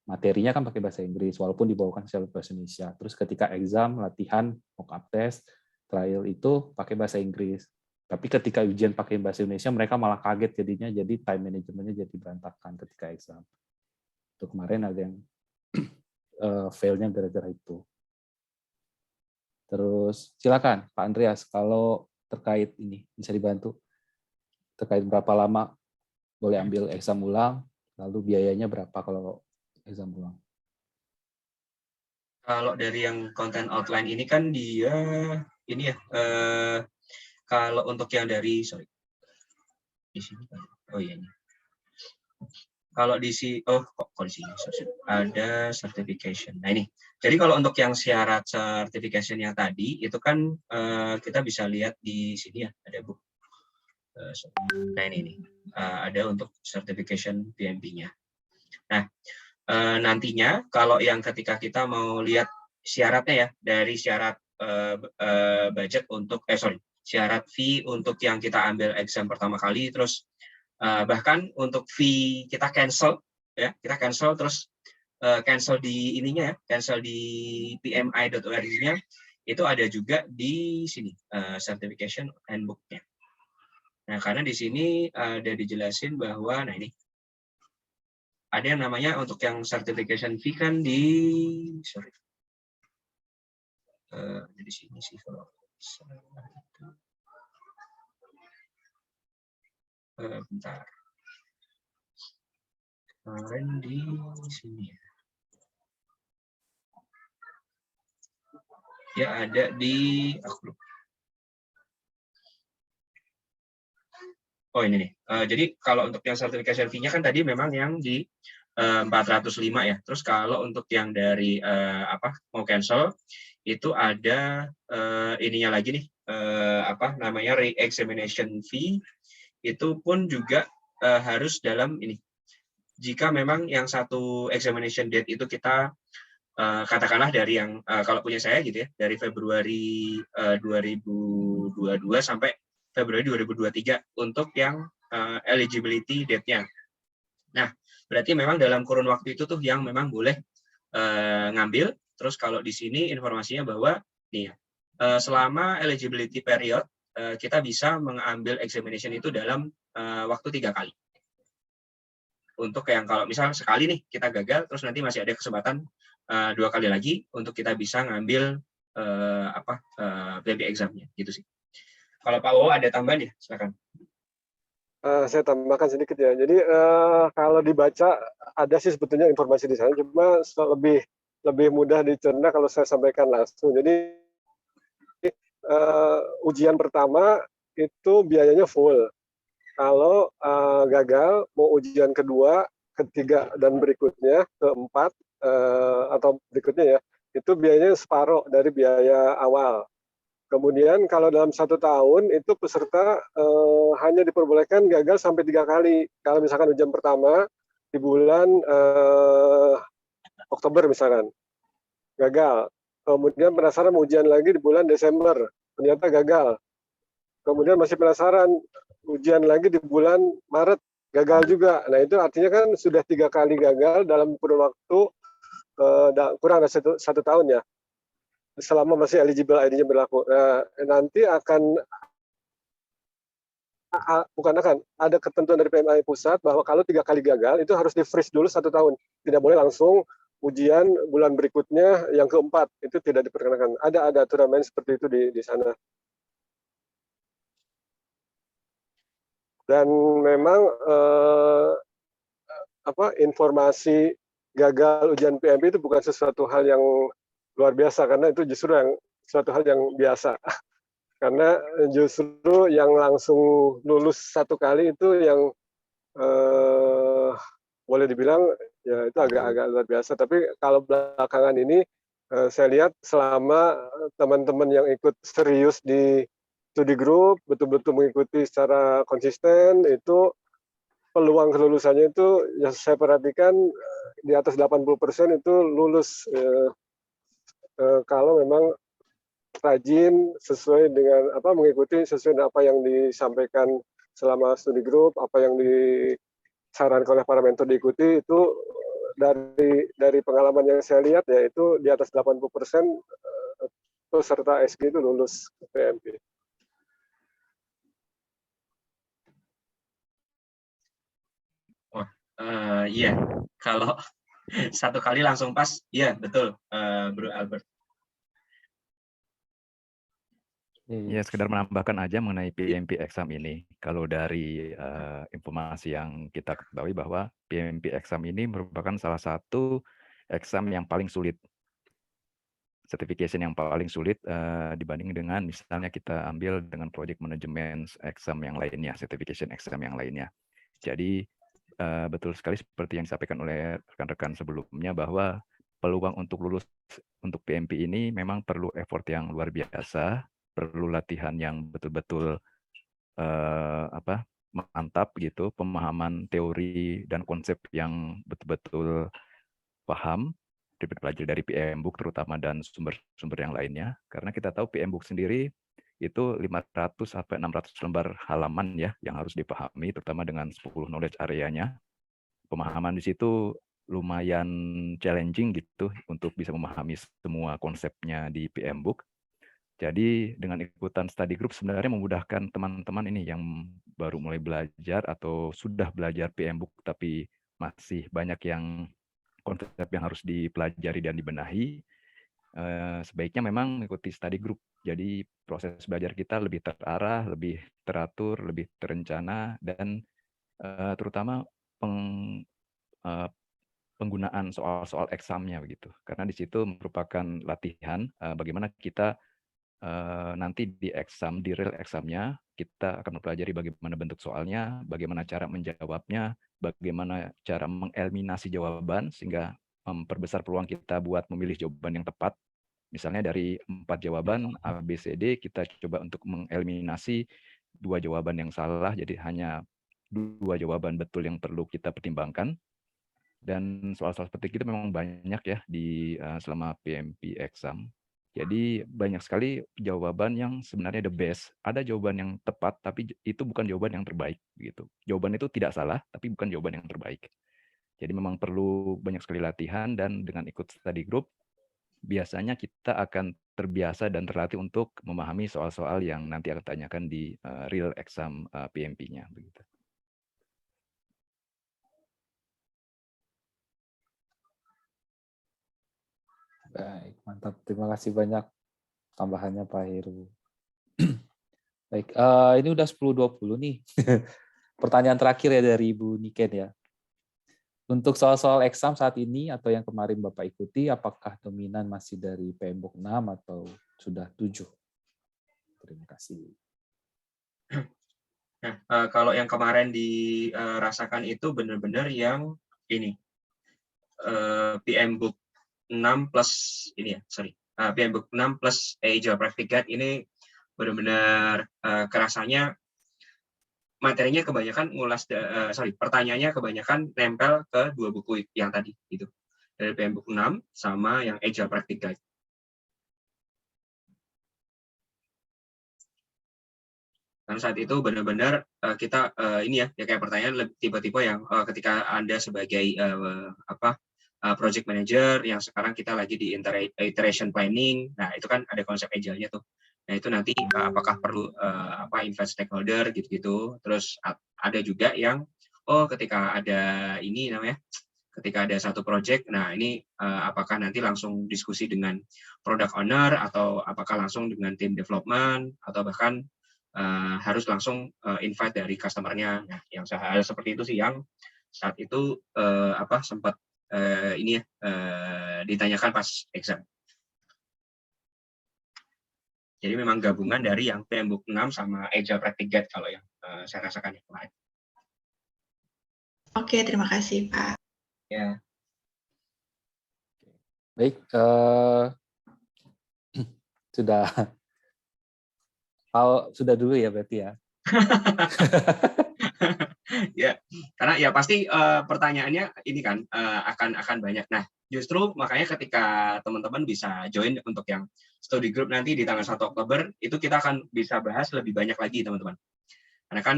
materinya kan pakai bahasa Inggris walaupun dibawakan secara bahasa Indonesia. Terus ketika exam, latihan, mock up test, trial itu pakai bahasa Inggris. Tapi ketika ujian pakai bahasa Indonesia mereka malah kaget jadinya, jadi time manajemennya jadi berantakan ketika exam. Itu kemarin ada yang fail-nya gara-gara itu. Terus silakan Pak Andreas, kalau terkait ini bisa dibantu terkait berapa lama boleh ambil exam ulang, lalu biayanya berapa kalau exam ulang? Kalau dari yang konten outline ini kan dia ini ya, kalau untuk yang dari di sini oh iya ini. Kalau di sini kok di sini ada certification. Nah ini. Jadi kalau untuk yang syarat certification yang tadi itu kan kita bisa lihat di sini ya, ada Bu. Nah ini ada untuk certification PMP-nya. Nah, nantinya kalau yang ketika kita mau lihat syaratnya ya, dari syarat budget untuk syarat fee untuk yang kita ambil exam pertama kali, terus bahkan untuk fee kita cancel ya, kita cancel terus cancel di ininya ya, cancel di pmi.org-nya itu ada juga di sini certification handbook-nya. Nah, karena di sini ada dijelasin bahwa nah ini ada yang namanya untuk yang certification fee kan di di sini sih kalau bentar. Kemarin di sini ya ada di oh ini nih. Jadi kalau untuk yang certification fee-nya kan tadi memang yang di 405 ya. Terus kalau untuk yang dari mau cancel itu ada ininya lagi nih, namanya re-examination fee, itu pun juga harus dalam ini. Jika memang yang satu examination date itu kita katakanlah dari yang kalau punya saya gitu ya, dari Februari 2022 sampai Februari 2023 untuk yang eligibility date-nya. Nah, berarti memang dalam kurun waktu itu tuh yang memang boleh ngambil. Terus kalau di sini informasinya bahwa nih selama eligibility period kita bisa mengambil examination itu dalam waktu 3 kali. Untuk yang kalau misal sekali nih kita gagal, terus nanti masih ada kesempatan 2 kali lagi untuk kita bisa ngambil PMP exam-nya, gitu sih. Kalau Pak Wowo ada tambahan ya, silakan. Saya tambahkan sedikit ya. Jadi kalau dibaca ada sih sebetulnya informasi di sana, cuma lebih mudah dicerna kalau saya sampaikan langsung. Jadi ujian pertama itu biayanya full. Kalau gagal mau ujian kedua, ketiga dan berikutnya, keempat atau berikutnya ya, itu biayanya separuh dari biaya awal. Kemudian kalau dalam 1 tahun itu peserta hanya diperbolehkan gagal sampai 3 kali. Kalau misalkan ujian pertama di bulan Oktober misalkan, gagal. Kemudian penasaran mau ujian lagi di bulan Desember, ternyata gagal. Kemudian masih penasaran, ujian lagi di bulan Maret, gagal juga. Nah itu artinya kan sudah 3 kali gagal dalam kurun waktu kurang dari 1 tahun ya. Selama masih eligible ID-nya berlaku. Nanti ada ketentuan dari PMI pusat bahwa kalau 3 kali gagal itu harus di-freeze dulu 1 tahun. Tidak boleh langsung ujian bulan berikutnya yang keempat. Itu tidak diperkenakan. Ada aturan main seperti itu di sana. Dan memang informasi gagal ujian PMP itu bukan sesuatu hal yang luar biasa, karena itu justru suatu hal yang biasa. Karena justru yang langsung lulus 1 kali itu yang boleh dibilang ya itu agak luar biasa. Tapi kalau belakangan ini saya lihat selama teman-teman yang ikut serius di studi group betul-betul mengikuti secara konsisten, itu peluang kelulusannya itu yang saya perhatikan di atas 80% itu lulus. Kalau memang rajin sesuai dengan mengikuti sesuai dengan apa yang disampaikan selama studi grup, apa yang disarankan oleh para mentor diikuti, itu dari pengalaman yang saya lihat ya itu di atas 80% peserta SG itu lulus PMP. Iya, kalau 1 kali langsung pas, iya betul, Bro Albert. Ya, sekedar menambahkan aja mengenai PMP exam ini. Kalau dari informasi yang kita ketahui bahwa PMP exam ini merupakan salah satu exam yang paling sulit. Certification yang paling sulit dibanding dengan misalnya kita ambil dengan project management exam yang lainnya, certification exam yang lainnya. Jadi betul sekali seperti yang disampaikan oleh rekan-rekan sebelumnya bahwa peluang untuk lulus untuk PMP ini memang perlu effort yang luar biasa, perlu latihan yang betul-betul mantap gitu, pemahaman teori dan konsep yang betul-betul paham, dipelajari dari PM Book terutama dan sumber-sumber yang lainnya. Karena kita tahu PM Book sendiri itu 500 sampai 600 lembar halaman ya yang harus dipahami, terutama dengan 10 knowledge area-nya. Pemahaman di situ lumayan challenging gitu untuk bisa memahami semua konsepnya di PM Book. Jadi dengan ikutan study group sebenarnya memudahkan teman-teman ini yang baru mulai belajar atau sudah belajar PM Book tapi masih banyak yang konsep yang harus dipelajari dan dibenahi. Sebaiknya memang mengikuti study group. Jadi proses belajar kita lebih terarah, lebih teratur, lebih terencana, dan terutama penggunaan soal-soal examnya begitu. Karena di situ merupakan latihan bagaimana kita nanti di exam, di real examnya, kita akan mempelajari bagaimana bentuk soalnya, bagaimana cara menjawabnya, bagaimana cara mengeliminasi jawaban, sehingga memperbesar peluang kita buat memilih jawaban yang tepat. Misalnya dari 4 jawaban A, B, C, D, kita coba untuk mengeliminasi 2 jawaban yang salah, jadi hanya 2 jawaban betul yang perlu kita pertimbangkan. Dan soal-soal seperti itu memang banyak ya di selama PMP exam. Jadi banyak sekali jawaban yang sebenarnya the best. Ada jawaban yang tepat, tapi itu bukan jawaban yang terbaik. Gitu. Jawaban itu tidak salah, tapi bukan jawaban yang terbaik. Jadi memang perlu banyak sekali latihan, dan dengan ikut study group, biasanya kita akan terbiasa dan terlatih untuk memahami soal-soal yang nanti akan tanyakan di real exam PMP-nya. Begitu. Baik, mantap. Terima kasih banyak tambahannya Pak Heru. Baik, ini udah 10.20 nih. Pertanyaan terakhir ya dari Ibu Niken ya. Untuk soal-soal eksam saat ini atau yang kemarin Bapak ikuti, apakah dominan masih dari PMBOK 6 atau sudah 7? Terima kasih. Nah, kalau yang kemarin dirasakan itu benar-benar yang ini, PMBOK 6 plus ini ya, PMBOK 6 plus Agile Practice Guide ini benar-benar kerasanya materinya kebanyakan pertanyaannya kebanyakan nempel ke 2 buku yang tadi gitu. Dari PMBOK 6 sama yang Agile Practice Guide. Karena saat itu benar-benar kita ini ya kayak pertanyaan tipe-tipe yang ketika Anda sebagai project manager yang sekarang kita lagi di iteration planning, nah itu kan ada konsep agile-nya tuh. Nah itu nanti apakah perlu invite stakeholder gitu-gitu. Terus ada juga yang ketika ada ini namanya, ketika ada satu project, nah ini apakah nanti langsung diskusi dengan product owner atau apakah langsung dengan tim development atau bahkan harus langsung invite dari customer-nya. Nah, yang hal seperti itu sih yang saat itu sempat ditanyakan pas exam. Jadi memang gabungan dari yang PMBOK 6 sama Agile Practice Guide kalau yang saya rasakan kemarin. Oke, terima kasih Pak. Ya. Baik, sudah dulu ya berarti ya. Ya, karena ya pasti pertanyaannya ini kan akan banyak. Nah, justru makanya ketika teman-teman bisa join untuk yang study group nanti di tanggal 1 Oktober, itu kita akan bisa bahas lebih banyak lagi teman-teman. Karena kan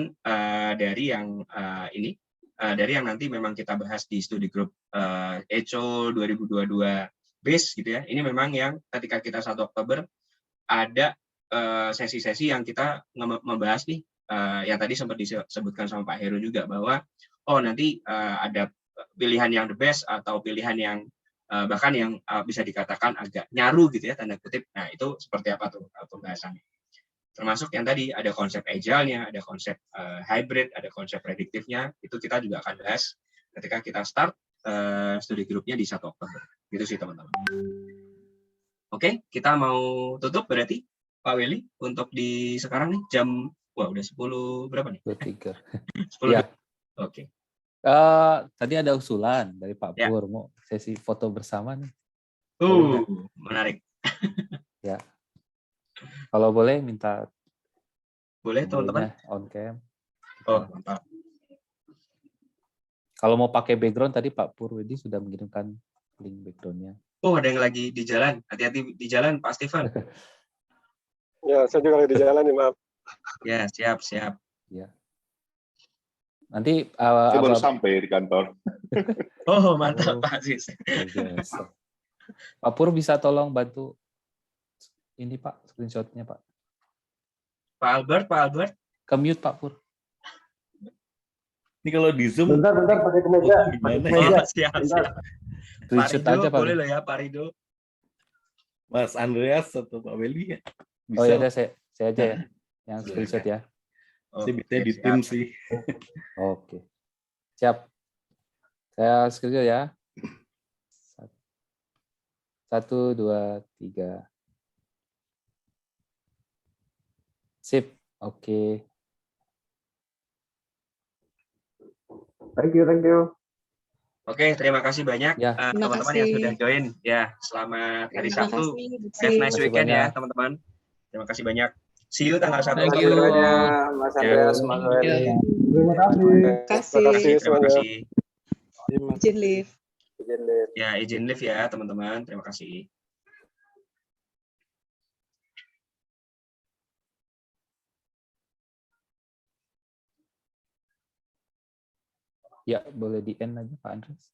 dari yang dari yang nanti memang kita bahas di study group ECO 2022 base gitu ya. Ini memang yang ketika kita 1 Oktober ada sesi-sesi yang kita membahas nih yang tadi sempat disebutkan sama Pak Heru juga bahwa nanti ada pilihan yang the best atau pilihan yang bahkan yang bisa dikatakan agak nyaru gitu ya tanda kutip. Nah itu seperti apa tuh pembahasannya? Termasuk yang tadi ada konsep agile-nya, ada konsep hybrid, ada konsep prediktifnya. Itu kita juga akan bahas ketika kita start studi grupnya di 1 Oktober. Gitu sih teman-teman. Oke, kita mau tutup berarti Pak Welly untuk di sekarang nih jam udah 10 berapa nih? 23. 10. Ya. Oke. Tadi ada usulan dari Pak Ya. Pur mau sesi foto bersama nih. Menarik. Ya. Kalau boleh minta. Boleh teman-teman. On cam. Mantap. Kalau mau pakai background tadi Pak Purwedi sudah mengirimkan link backgroundnya. Ada yang lagi di jalan. Hati-hati di jalan Pak Stefan. Ya, saya juga lagi di jalan nih, maaf. Ya, siap. Ya. Nanti saya baru sampai di kantor. Mantap Pak Sis. Pak Pur bisa tolong bantu ini Pak screenshotnya Pak. Pak Albert. Ke-mute Pak Pur. Ini kalau di Zoom. Bentar pakai kemeja. Siap. Screenshot Pak Rido, aja Pak. boleh loh ya Pak Rido. Mas Andreas atau Pak Welly ya. Bisa. Ya udah saya aja ya yang screenshot ya. Saya bisa di tim sih. Oke. Siap. Saya screenshot ya. 1, 2, 3. Sip. Oke. Thank you. Oke, terima kasih banyak teman-teman yang sudah join. Ya, selamat hari Sabtu. Have nice weekend ya, teman-teman. Terima kasih banyak. See you tanggal 1 Thank you Mas Andreas, Mas Welly. Terima kasih. Terima kasih. Izin live. Ya, izin live ya, teman-teman. Terima kasih. Ya, boleh di end aja Pak Andreas.